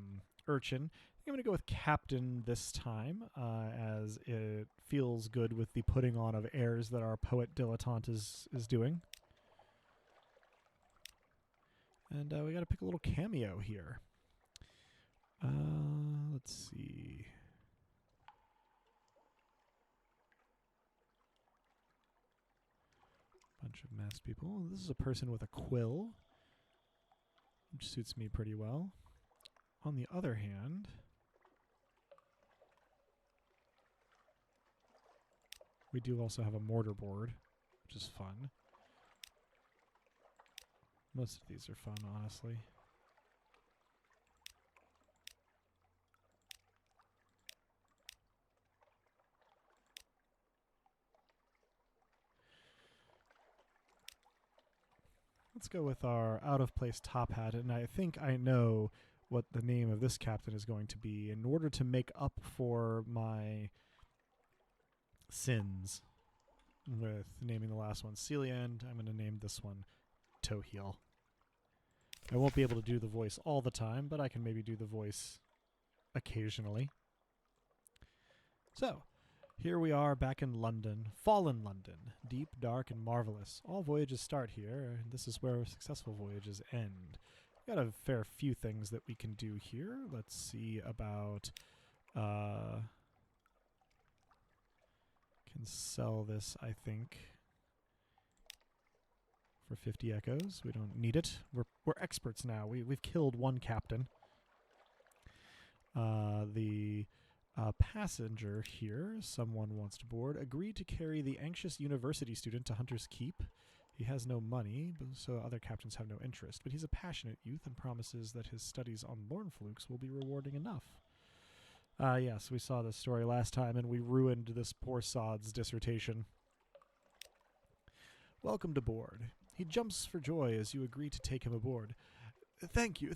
urchin. I'm going to go with captain this time, as it feels good with the putting on of airs that our poet dilettante is doing. And we got to pick a little cameo here. Let's see. Bunch of masked people. This is a person with a quill, which suits me pretty well. On the other hand, we do also have a mortar board, which is fun. Most of these are fun, honestly. Let's go with our out-of-place top hat, and I think I know what the name of this captain is going to be. In order to make up for my sins with naming the last one Celiand, I'm going to name this one Toheel. I won't be able to do the voice all the time, but I can maybe do the voice occasionally. So, here we are back in London, fallen London, deep, dark, and marvelous. All voyages start here, and this is where successful voyages end. We've got a fair few things that we can do here. Let's see about... can sell this, I think, for 50 echoes. We don't need it. We're experts now. We've killed one captain. The passenger here, someone wants to board, agreed to carry the anxious university student to Hunter's Keep. He has no money, so other captains have no interest, but he's a passionate youth and promises that his studies on Lornflukes will be rewarding enough. Yes, we saw this story last time, and we ruined this poor sod's dissertation. Welcome to board. He jumps for joy as you agree to take him aboard. Thank you.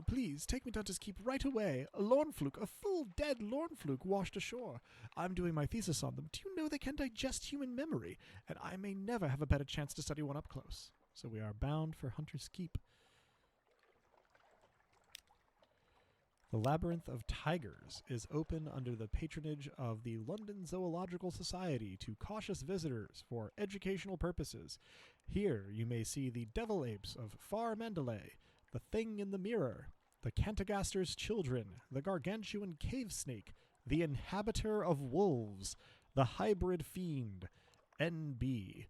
Please, take me to Hunter's Keep right away. A Lornfluke, a full dead Lornfluke washed ashore. I'm doing my thesis on them. Do you know they can digest human memory? And I may never have a better chance to study one up close. So we are bound for Hunter's Keep. The Labyrinth of Tigers is open under the patronage of the London Zoological Society to cautious visitors for educational purposes. Here you may see the devil apes of Far Mandalay, the Thing in the Mirror, the Cantagaster's Children, the Gargantuan Cave Snake, the Inhabiter of Wolves, the Hybrid Fiend, NB.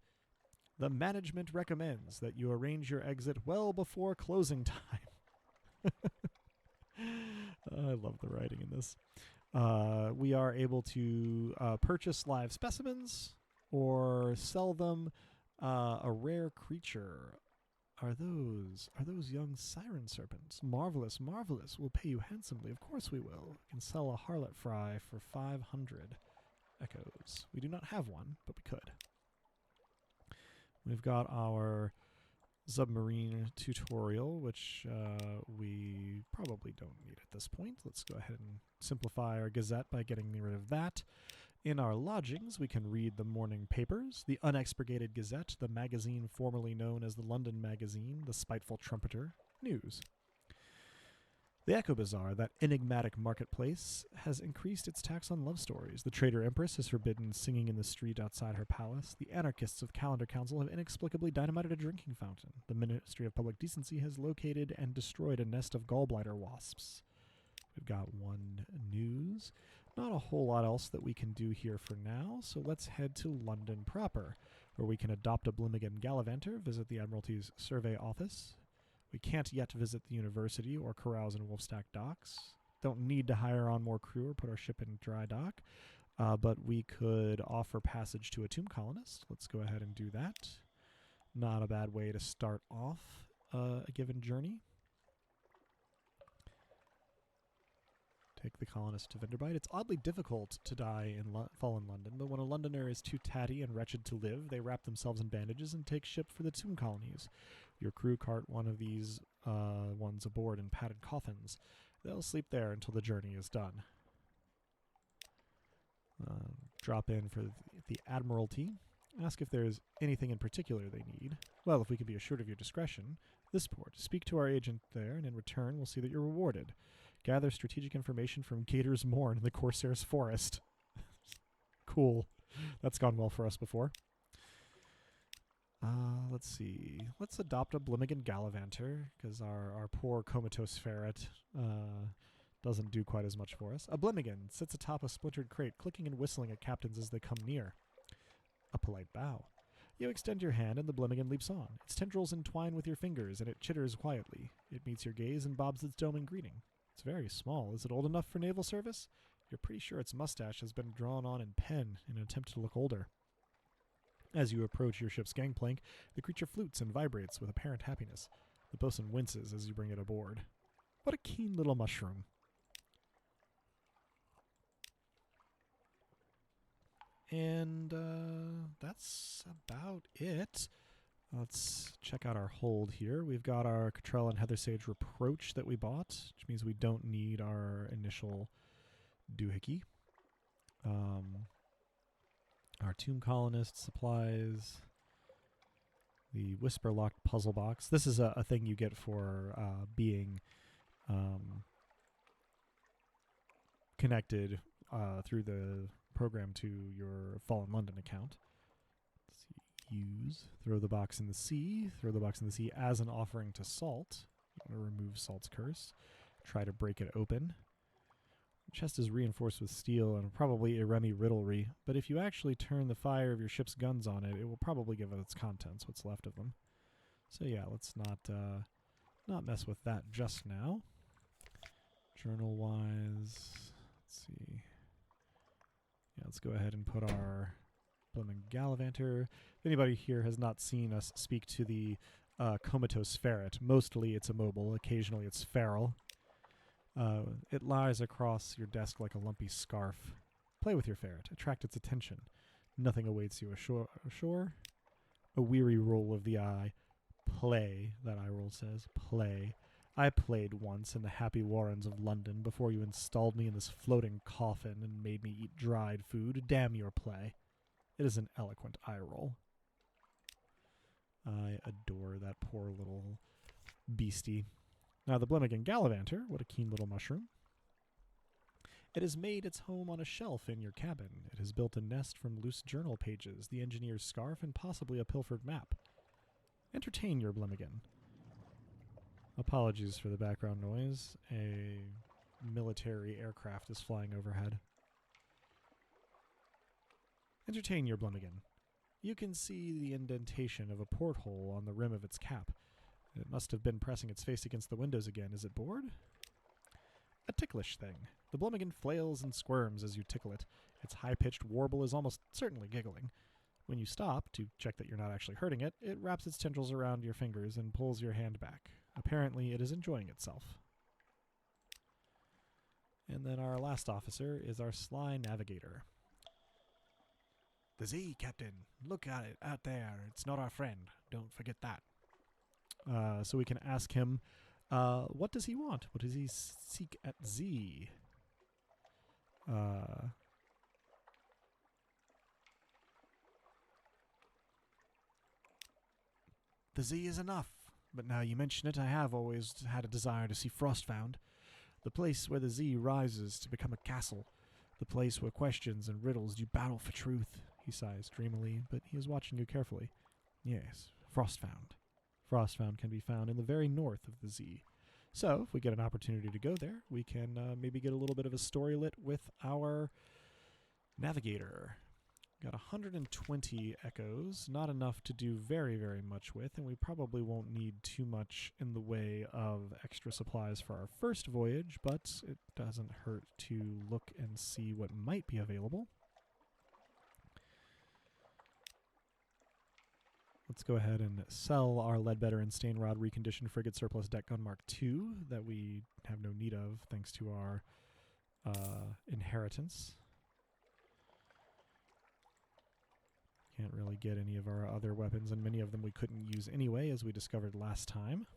The management recommends that you arrange your exit well before closing time. I love the writing in this. We are able to purchase live specimens or sell them. A rare creature. Are those young siren serpents? Marvelous. We'll pay you handsomely. Of course we will. We can sell a harlot fry for 500 echoes. We do not have one, but we could. We've got our submarine tutorial, which we probably don't need at this point. Let's go ahead and simplify our gazette by getting rid of that. In our lodgings, we can read the morning papers, the Unexpurgated Gazette, the magazine formerly known as the London Magazine, the Spiteful Trumpeter, news. The Echo Bazaar, that enigmatic marketplace, has increased its tax on love stories. The Trader Empress has forbidden singing in the street outside her palace. The anarchists of Calendar Council have inexplicably dynamited a drinking fountain. The Ministry of Public Decency has located and destroyed a nest of gallbladder wasps. We've got one news. Not a whole lot else that we can do here for now, so let's head to London proper, where we can adopt a Blimmigan Gallivanter, visit the Admiralty's survey office. We can't yet visit the university or carouse in Wolfstack docks. Don't need to hire on more crew or put our ship in dry dock, but we could offer passage to a tomb colonist. Let's go ahead and do that. Not a bad way to start off a given journey. Take the colonist to Vinderbite. It's oddly difficult to die in fallen London, but when a Londoner is too tatty and wretched to live, they wrap themselves in bandages and take ship for the tomb colonies. Your crew cart one of these ones aboard in padded coffins. They'll sleep there until the journey is done. Drop in for the Admiralty. Ask if there's anything in particular they need. Well, if we can be assured of your discretion, this port. Speak to our agent there, and in return, we'll see that you're rewarded. Gather strategic information from Gator's Mourn in the Corsair's Forest. Cool. That's gone well for us before. Let's see. Let's adopt a Blimmigan Gallivanter, because our poor comatose ferret doesn't do quite as much for us. A Blimmigan sits atop a splintered crate, clicking and whistling at captains as they come near. A polite bow. You extend your hand and the Blimmigan leaps on. Its tendrils entwine with your fingers, and it chitters quietly. It meets your gaze and bobs its dome in greeting. It's very small. Is it old enough for naval service? You're pretty sure its mustache has been drawn on in pen in an attempt to look older. As you approach your ship's gangplank, the creature flutes and vibrates with apparent happiness. The bosun winces as you bring it aboard. What a keen little mushroom. And that's about it. Let's check out our hold here. We've got our Cottrell and Heather Sage Reproach that we bought, which means we don't need our initial doohickey. Our Tomb Colonist supplies. The Whisper-locked puzzle box. This is a thing you get for being connected through the program to your Fallen London account. Let's see. Use. Throw the box in the sea. Throw the box in the sea as an offering to Salt. You want to remove Salt's curse. Try to break it open. The chest is reinforced with steel and probably a Remy riddlery, but if you actually turn the fire of your ship's guns on it, it will probably give it its contents, what's left of them. So yeah, let's not mess with that just now. Journal-wise, let's see. Yeah, let's go ahead and put our Blimmin Gallivanter. If anybody here has not seen us speak to the comatose ferret, mostly it's immobile, occasionally it's feral. It lies across your desk like a lumpy scarf. Play with your ferret. Attract its attention. Nothing awaits you ashore. A weary roll of the eye. Play, that eye roll says. Play. I played once in the happy warrens of London before you installed me in this floating coffin and made me eat dried food. Damn your play. It is an eloquent eye roll. I adore that poor little beastie. Now the Blimmigan Gallivanter, what a keen little mushroom. It has made its home on a shelf in your cabin. It has built a nest from loose journal pages, the engineer's scarf, and possibly a pilfered map. Entertain your Blimmigan. Apologies for the background noise. A military aircraft is flying overhead. Entertain your Blimmigan. You can see the indentation of a porthole on the rim of its cap. It must have been pressing its face against the windows again. Is it bored? A ticklish thing. The Blimmigan flails and squirms as you tickle it. Its high-pitched warble is almost certainly giggling. When you stop, to check that you're not actually hurting it, it wraps its tendrils around your fingers and pulls your hand back. Apparently, it is enjoying itself. And then our last officer is our sly navigator. The Z, Captain. Look at it out there. It's not our friend. Don't forget that. So we can ask him, what does he want? What does he seek at Z? The Z is enough, but now you mention it, I have always had a desire to see Frostfound. The place where the Z rises to become a castle. The place where questions and riddles do battle for truth. He sighs dreamily, but he is watching you carefully. Yes, Frostfound. Frostfound can be found in the very north of the Z. So, if we get an opportunity to go there, we can maybe get a little bit of a story lit with our navigator. Got 120 echoes, not enough to do very, very much with, and we probably won't need too much in the way of extra supplies for our first voyage, but it doesn't hurt to look and see what might be available. Let's go ahead and sell our Leadbetter and Stainrod reconditioned frigate surplus deck gun Mark II that we have no need of thanks to our inheritance. Can't really get any of our other weapons, and many of them we couldn't use anyway, as we discovered last time.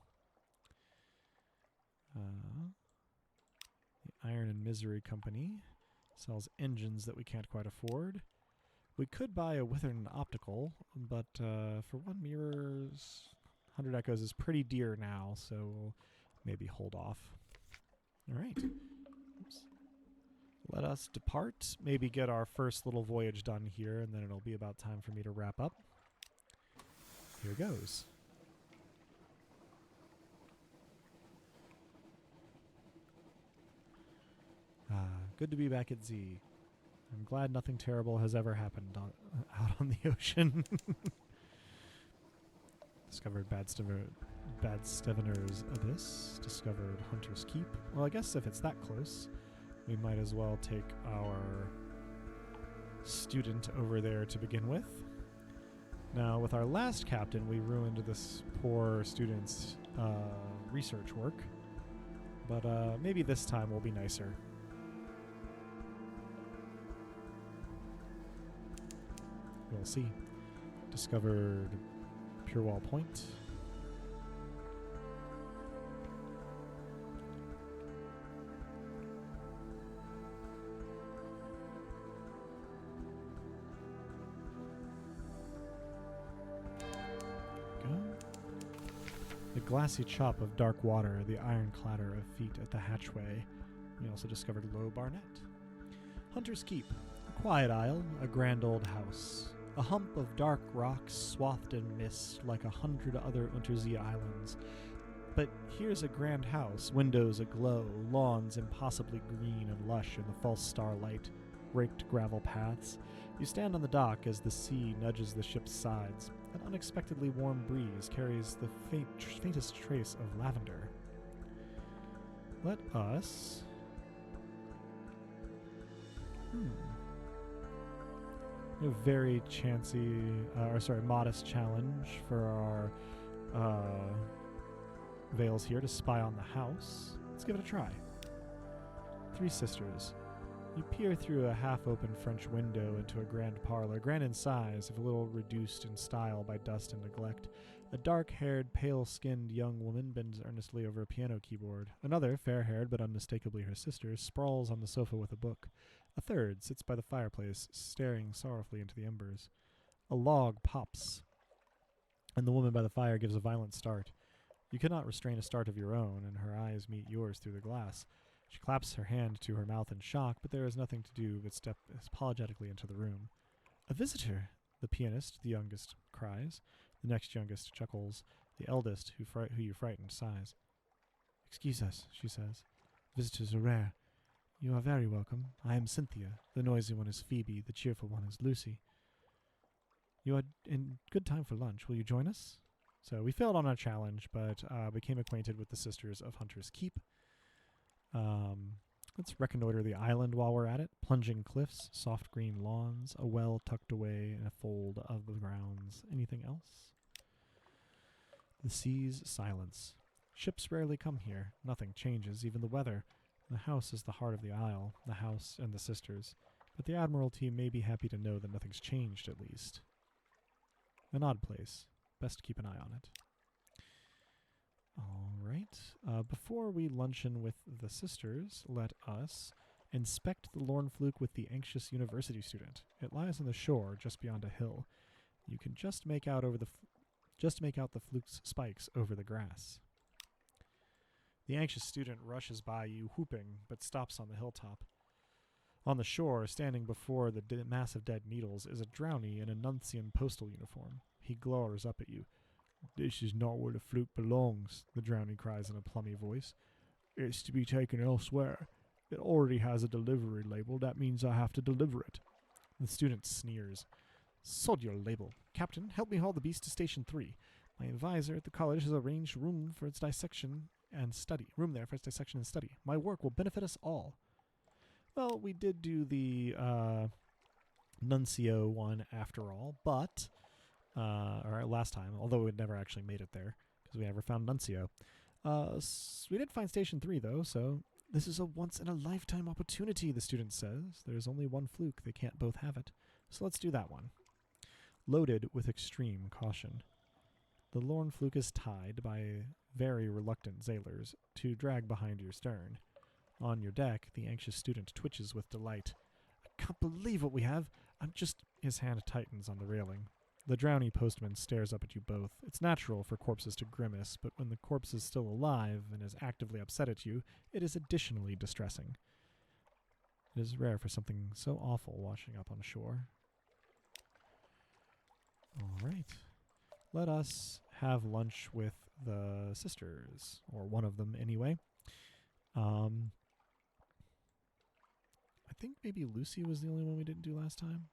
The Iron and Misery Company sells engines that we can't quite afford. We could buy a Withern Optical, but for 1 mirror's 100 echoes is pretty dear now, so we'll maybe hold off. All right. Oops. Let us depart. Maybe get our first little voyage done here, and then it'll be about time for me to wrap up. Here goes. Good to be back at Z. I'm glad nothing terrible has ever happened out on the ocean. Discovered Bad Stevener's Abyss. Discovered Hunter's Keep. Well, I guess if it's that close, we might as well take our student over there to begin with. Now, with our last captain, we ruined this poor student's research work. But maybe this time we'll be nicer. We'll see. Discovered Pure Wall Point. Go. The glassy chop of dark water, the iron clatter of feet at the hatchway. We also discovered Low Barnet. Hunter's Keep. A quiet isle, a grand old house. A hump of dark rocks swathed in mist like 100 other Untersee islands. But here's a grand house, windows aglow, lawns impossibly green and lush in the false starlight, raked gravel paths. You stand on the dock as the sea nudges the ship's sides. An unexpectedly warm breeze carries the faintest trace of lavender. Let us... A very modest challenge for our Veils here to spy on the house. Let's give it a try. Three sisters. You peer through a half-open French window into a grand parlor, grand in size, if a little reduced in style by dust and neglect. A dark-haired, pale-skinned young woman bends earnestly over a piano keyboard. Another, fair-haired but unmistakably her sister, sprawls on the sofa with a book. A third sits by the fireplace, staring sorrowfully into the embers. A log pops, and the woman by the fire gives a violent start. You cannot restrain a start of your own, and her eyes meet yours through the glass. She claps her hand to her mouth in shock, but there is nothing to do but step apologetically into the room. "A visitor," the pianist, the youngest, cries. The next youngest chuckles. The eldest, who you frightened, sighs. "Excuse us," she says. "Visitors are rare. You are very welcome. I am Cynthia. The noisy one is Phoebe. The cheerful one is Lucy. You are in good time for lunch. Will you join us?" So we failed on our challenge, but became acquainted with the Sisters of Hunter's Keep. Let's reconnoiter the island while we're at it. Plunging cliffs, soft green lawns, a well tucked away in a fold of the grounds. Anything else? The sea's silence. Ships rarely come here. Nothing changes, even the weather. The house is the heart of the isle, the house and the sisters. But the Admiralty may be happy to know that nothing's changed, at least. An odd place. Best keep an eye on it. All right. Before we luncheon with the sisters, let us inspect the Lorn Fluke with the anxious university student. It lies on the shore, just beyond a hill. You can just make out the fluke's spikes over the grass. The anxious student rushes by you, whooping, but stops on the hilltop. On the shore, standing before the mass of dead needles, is a drowny in a Nuncian postal uniform. He glowers up at you. "This is not where the fluke belongs," the drowny cries in a plummy voice. "It's to be taken elsewhere. It already has a delivery label. That means I have to deliver it." The student sneers. "Sod your label. Captain, help me haul the beast to Station 3. My advisor at the college has arranged room for its dissection and study. My work will benefit us all." Well, we did do the Nuncio one after all, but... or last time, although we never actually made it there, because we never found Nuncio. We did find Station 3, though, so... "This is a once-in-a-lifetime opportunity," the student says. "There's only one fluke. They can't both have it. So let's do that one." Loaded with extreme caution. The Lorn Fluke is tied by very reluctant sailors to drag behind your stern. On your deck, the anxious student twitches with delight. "I can't believe what we have. His hand tightens on the railing. The drowny postman stares up at you both. It's natural for corpses to grimace, but when the corpse is still alive and is actively upset at you, it is additionally distressing. It is rare for something so awful washing up on shore. All right. Let us have lunch with the sisters, or one of them anyway. I think maybe Lucy was the only one we didn't do last time.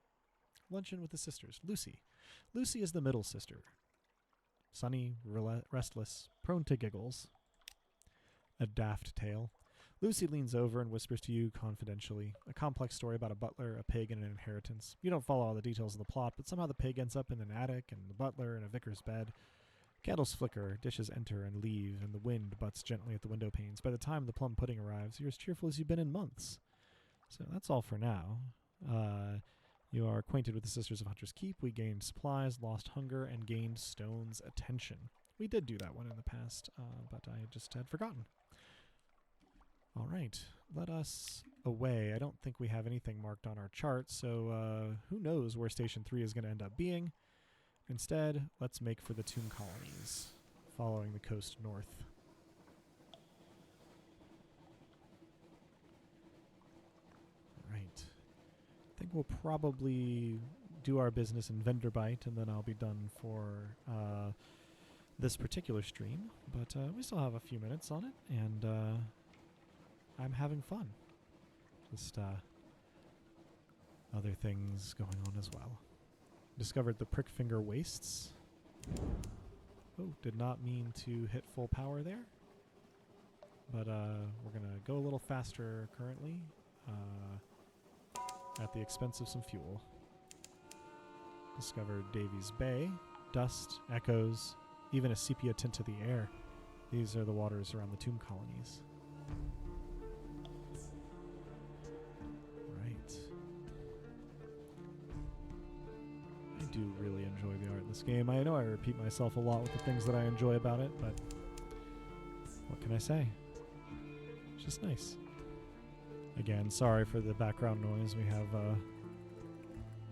Luncheon with the sisters. Lucy. Lucy is the middle sister. Sunny, restless, prone to giggles. A daft tale. Lucy leans over and whispers to you confidentially. A complex story about a butler, a pig, and an inheritance. You don't follow all the details of the plot, but somehow the pig ends up in an attic, and the butler in a vicar's bed. Candles flicker, dishes enter and leave, and the wind butts gently at the window panes. By the time the plum pudding arrives, you're as cheerful as you've been in months. So that's all for now. You are acquainted with the Sisters of Hunter's Keep. We gained supplies, lost hunger, and gained Stone's attention. We did do that one in the past, but I just had forgotten. All right, let us away. I don't think we have anything marked on our chart, so who knows where Station 3 is going to end up being. Instead, let's make for the Tomb Colonies, following the coast north. All right. I think we'll probably do our business in Venderbite, and then I'll be done for this particular stream. But we still have a few minutes on it, and I'm having fun. Just other things going on as well. Discovered the Prickfinger Wastes. Oh, did not mean to hit full power there. But we're going to go a little faster currently at the expense of some fuel. Discovered Davies Bay. Dust, echoes, even a sepia tint to the air. These are the waters around the Tomb Colonies. I do really enjoy the art in this game. I know I repeat myself a lot with the things that I enjoy about it, but what can I say? It's just nice. Again, sorry for the background noise. We have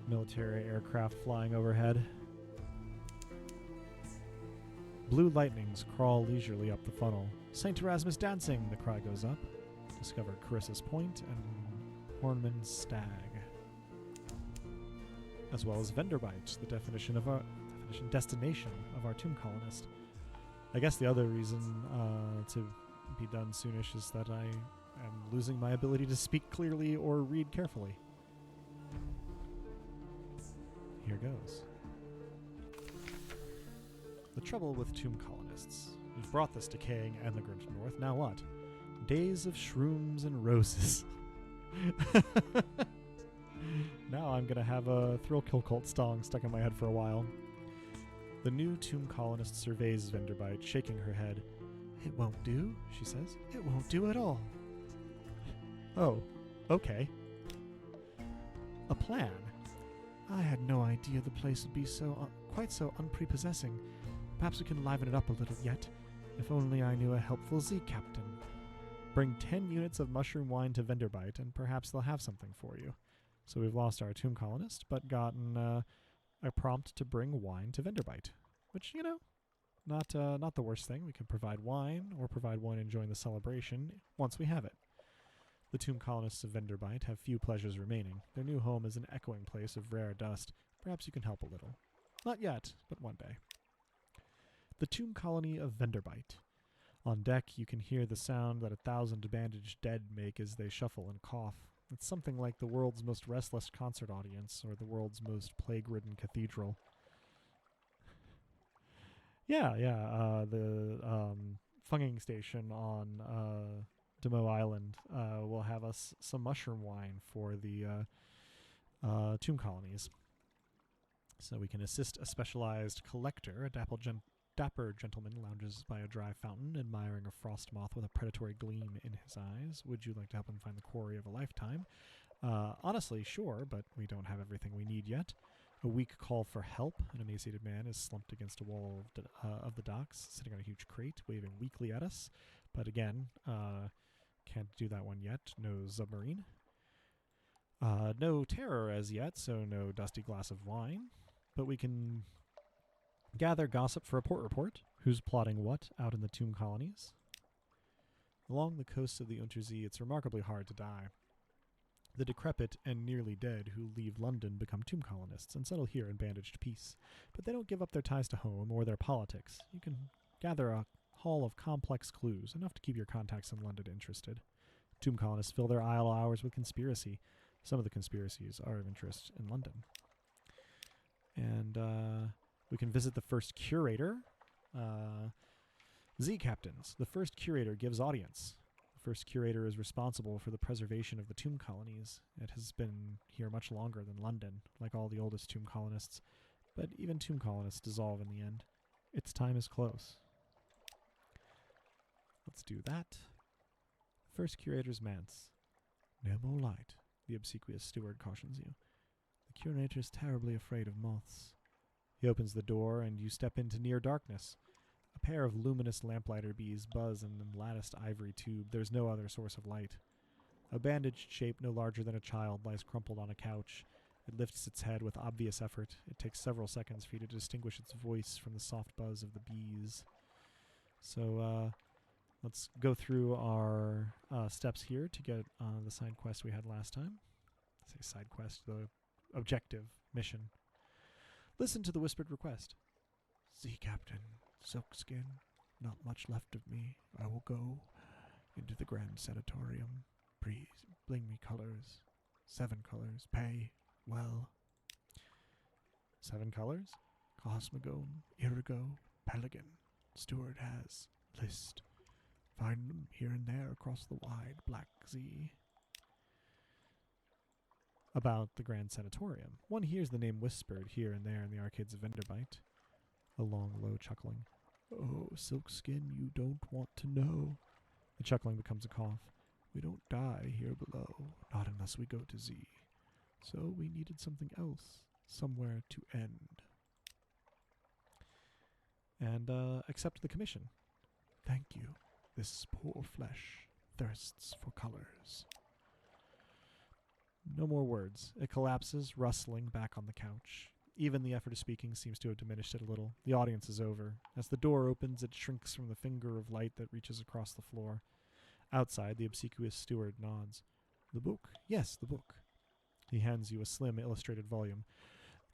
military aircraft flying overhead. Blue lightnings crawl leisurely up the funnel. St. Erasmus dancing, the cry goes up. Discovered Carissa's Point and Hornman's Stag. As well as Venderbite, the destination of our tomb colonist. I guess the other reason to be done soonish is that I am losing my ability to speak clearly or read carefully. Here goes. The trouble with tomb colonists. You've brought this decaying emigrant north, now what? Days of shrooms and roses. Now I'm going to have a Thrill Kill Cult song stuck in my head for a while. The new tomb colonist surveys Venderbite, shaking her head. It won't do, she says. It won't do at all. Oh, okay. A plan. I had no idea the place would be so quite so unprepossessing. Perhaps we can liven it up a little yet. If only I knew a helpful Z-captain. Bring 10 units of mushroom wine to Venderbite, and perhaps they'll have something for you. So we've lost our tomb colonist, but gotten a prompt to bring wine to Venderbite, which, you know, not the worst thing. We can provide wine, or provide wine enjoying the celebration once we have it. The tomb colonists of Venderbite have few pleasures remaining. Their new home is an echoing place of rare dust. Perhaps you can help a little. Not yet, but one day. The tomb colony of Venderbite. On deck, you can hear the sound that 1,000 bandaged dead make as they shuffle and cough. It's something like the world's most restless concert audience or the world's most plague-ridden cathedral. The funging station on Demo Island will have us some mushroom wine for the tomb colonies. So we can assist a specialized collector. A dapper gentleman lounges by a dry fountain, admiring a frost moth with a predatory gleam in his eyes. Would you like to help him find the quarry of a lifetime? Honestly, sure, but we don't have everything we need yet. A weak call for help. An emaciated man is slumped against a wall of the docks, sitting on a huge crate, waving weakly at us. But again, can't do that one yet. No submarine. No terror as yet, so no dusty glass of wine. but we can gather gossip for a port report. Who's plotting what out in the tomb colonies? Along the coast of the Untersee, it's remarkably hard to die. The decrepit and nearly dead who leave London become tomb colonists and settle here in bandaged peace. But they don't give up their ties to home or their politics. You can gather a haul of complex clues, enough to keep your contacts in London interested. Tomb colonists fill their idle hours with conspiracy. Some of the conspiracies are of interest in London. And we can visit the first curator. Z Captains. The first curator gives audience. The first curator is responsible for the preservation of the tomb colonies. It has been here much longer than London, like all the oldest tomb colonists. But even tomb colonists dissolve in the end. Its time is close. Let's do that. First curator's manse. No more light, the obsequious steward cautions you. The curator's terribly afraid of moths. He opens the door and you step into near darkness. A pair of luminous lamplighter bees buzz in the latticed ivory tube. There's no other source of light. A bandaged shape no larger than a child lies crumpled on a couch. It lifts its head with obvious effort. It takes several seconds for you to distinguish its voice from the soft buzz of the bees. So, let's go through our steps here to get the side quest we had last time. I say side quest, the objective mission. Listen to the whispered request. Sea Captain, Silkskin, not much left of me. I will go into the Grand Sanatorium. Please, bring me colors. 7 colors. Pay well. 7 colors? Cosmogone, Irigo, Pelican. Steward has list. Find them here and there across the wide Black Sea. About the Grand Sanatorium. One hears the name whispered here and there in the arcades of Venderbite. A long, low chuckling. Oh, Silkskin, you don't want to know. The chuckling becomes a cough. We don't die here below, not unless we go to Z. So we needed something else, somewhere to end. And accept the commission. Thank you. This poor flesh thirsts for colors. No more words. It collapses, rustling, back on the couch. Even the effort of speaking seems to have diminished it a little. The audience is over. As the door opens, it shrinks from the finger of light that reaches across the floor. Outside, the obsequious steward nods. The book? Yes, the book. He hands you a slim, illustrated volume.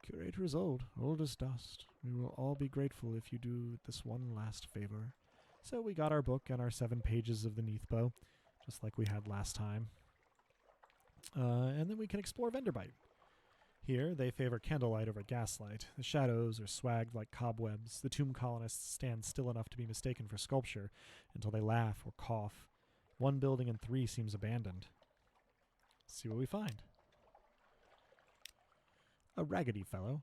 The curator is old as dust. We will all be grateful if you do this one last favor. So we got our book and our 7 pages of the Neathbow, just like we had last time. And then we can explore Venderbite. Here, they favor candlelight over gaslight. The shadows are swagged like cobwebs. The tomb colonists stand still enough to be mistaken for sculpture until they laugh or cough. 1 building in 3 seems abandoned. Let's see what we find. A raggedy fellow.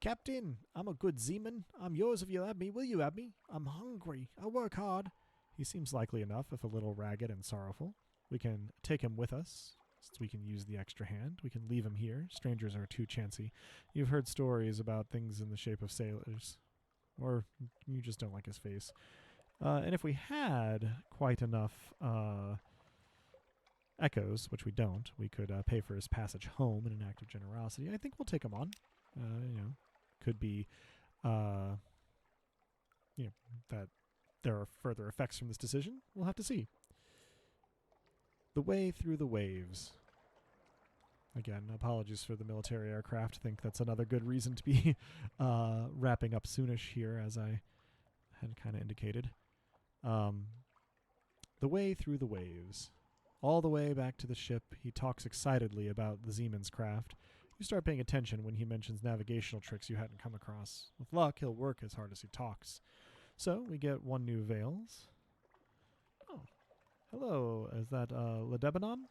Captain, I'm a good seaman. I'm yours if you'll have me. Will you have me? I'm hungry. I work hard. He seems likely enough, if a little ragged and sorrowful. We can take him with us, since we can use the extra hand. We can leave him here. Strangers are too chancy. You've heard stories about things in the shape of sailors. Or you just don't like his face. And if we had quite enough echoes, which we don't, we could pay for his passage home in an act of generosity. I think we'll take him on. Could be, that there are further effects from this decision. We'll have to see. The way through the waves. Again, apologies for the military aircraft. I think that's another good reason to be wrapping up soonish here, as I had kind of indicated. The way through the waves. All the way back to the ship, he talks excitedly about the Zeeman's craft. You start paying attention when he mentions navigational tricks you hadn't come across. With luck, he'll work as hard as he talks. So, we get 1 new Veils. Oh. Hello, is that Ledebanon?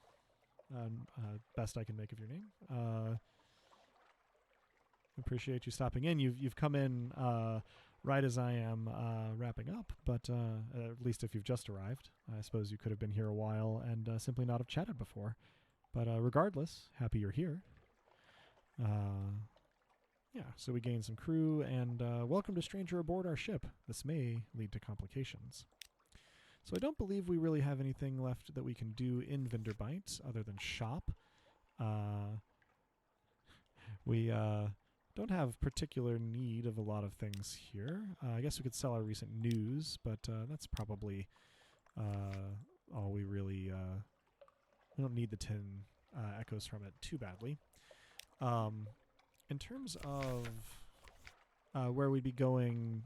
Best I can make of your name. Appreciate you stopping in. You've come in right as I am wrapping up, but at least if you've just arrived. I suppose you could have been here a while and simply not have chatted before. But regardless, happy you're here. So we gain some crew, and welcome to stranger aboard our ship. This may lead to complications. So I don't believe we really have anything left that we can do in Venderbite other than shop. We don't have particular need of a lot of things here. I guess we could sell our recent news, but that's probably all we really... we don't need the 10 echoes from it too badly. In terms of where we'd be going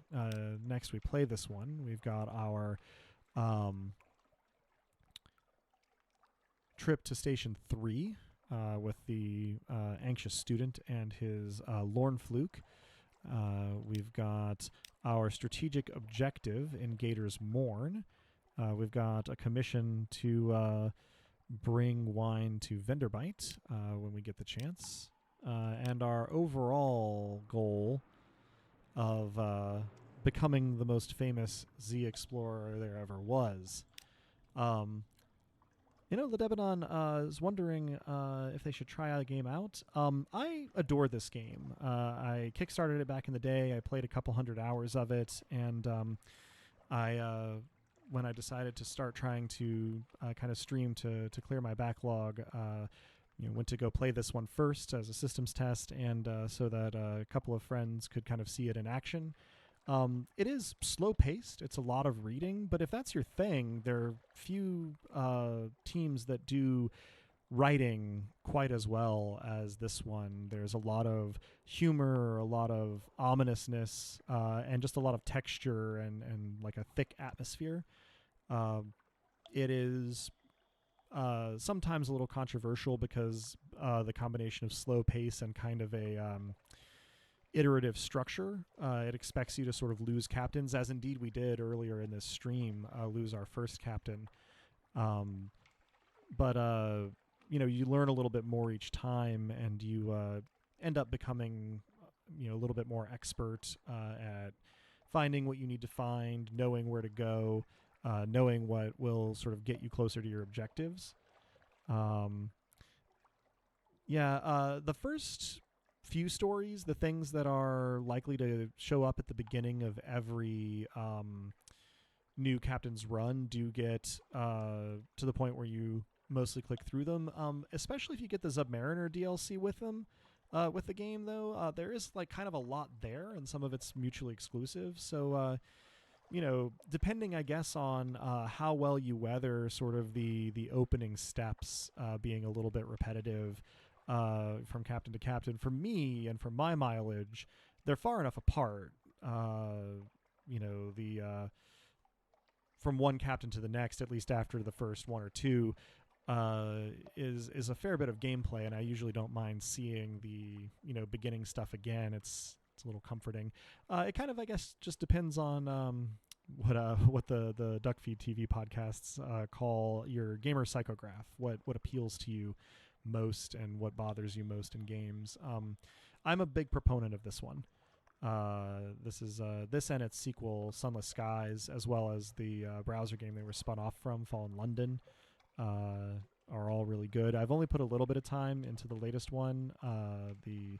next we play this one, we've got our trip to Station 3 with the anxious student and his Lorn Fluke. We've got our strategic objective in Gator's Morn. We've got a commission to bring wine to Venderbite when we get the chance. And our overall goal of becoming the most famous Z explorer there ever was. Ledebanon is wondering if they should try a game out. I adore this game. I kickstarted it back in the day. I played a couple hundred hours of it, and when I decided to start trying to kind of stream to clear my backlog, went to go play this one first as a systems test, and so that a couple of friends could kind of see it in action. It is slow-paced. It's a lot of reading, but if that's your thing, there are few teams that do writing quite as well as this one. There's a lot of humor, a lot of ominousness, and just a lot of texture and like a thick atmosphere. It is sometimes a little controversial because the combination of slow pace and kind of a iterative structure. It expects you to sort of lose captains, as indeed we did earlier in this stream, lose our first captain. But you learn a little bit more each time, and you end up becoming a little bit more expert at finding what you need to find, knowing where to go, knowing what will sort of get you closer to your objectives. The first few stories, the things that are likely to show up at the beginning of every new captain's run, do get to the point where you mostly click through them, especially if you get the Submariner DLC with them. With the game, though, there is like kind of a lot there, and some of it's mutually exclusive. So, depending, I guess, on how well you weather sort of the opening steps being a little bit repetitive from captain to captain, for me and for my mileage, they're far enough apart. From one captain to the next, at least after the first one or two, is a fair bit of gameplay, and I usually don't mind seeing the beginning stuff again. It's a little comforting. It kind of, I guess, just depends on what the Duckfeed TV podcasts call your gamer psychograph. What appeals to you most and what bothers you most in games. I'm a big proponent of this one. This is this and its sequel, Sunless Skies, as well as the browser game they were spun off from, Fallen London, are all really good. I've only put a little bit of time into the latest one, the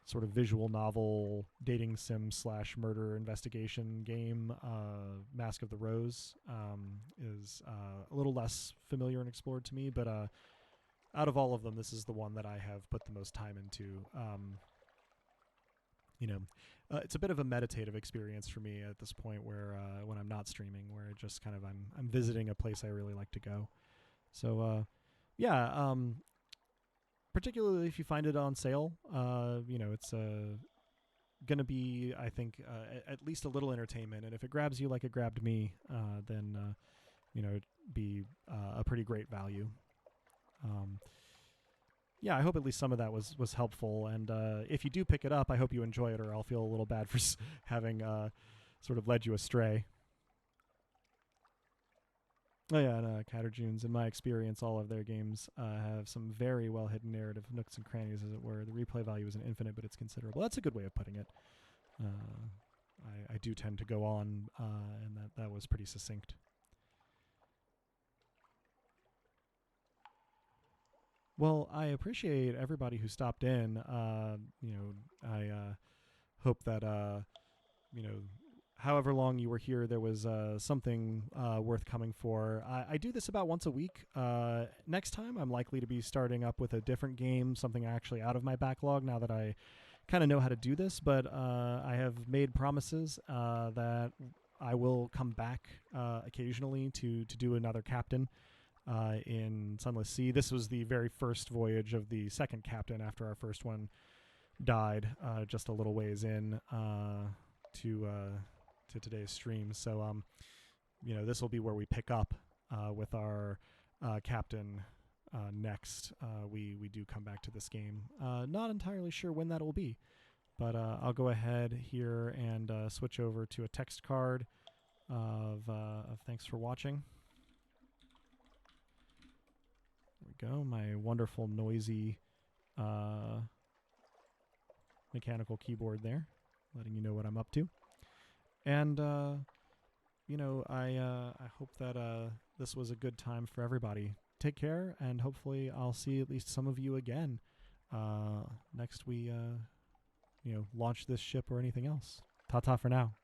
sort of visual novel dating sim / murder investigation game, Mask of the Rose, is a little less familiar and explored to me, but out of all of them, this is the one that I have put the most time into. It's a bit of a meditative experience for me at this point, where when I'm not streaming, where it just kind of I'm visiting a place I really like to go. So particularly if you find it on sale, it's gonna be, I think, at least a little entertainment, and if it grabs you like it grabbed me, then it'd be a pretty great value. I hope at least some of that was helpful, and if you do pick it up, I hope you enjoy it, or I'll feel a little bad for having sort of led you astray. Oh yeah, and Catterjunes, in my experience, all of their games have some very well-hidden narrative nooks and crannies, as it were. The replay value isn't infinite, but it's considerable. That's a good way of putting it. I do tend to go on, and that was pretty succinct. Well, I appreciate everybody who stopped in. I hope that, however long you were here, there was something worth coming for. I do this about once a week. Next time, I'm likely to be starting up with a different game, something actually out of my backlog, now that I kind of know how to do this, but I have made promises that I will come back occasionally to do another captain in Sunless Sea. This was the very first voyage of the second captain after our first one died just a little ways in to today's stream. So this will be where we pick up with our captain next. We do come back to this game. Not entirely sure when that will be, but I'll go ahead here and switch over to a text card of thanks for watching. There we go. My wonderful noisy mechanical keyboard there, letting you know what I'm up to. And I hope that this was a good time for everybody. Take care, and hopefully I'll see at least some of you again next we launch this ship or anything else. Ta-ta for now.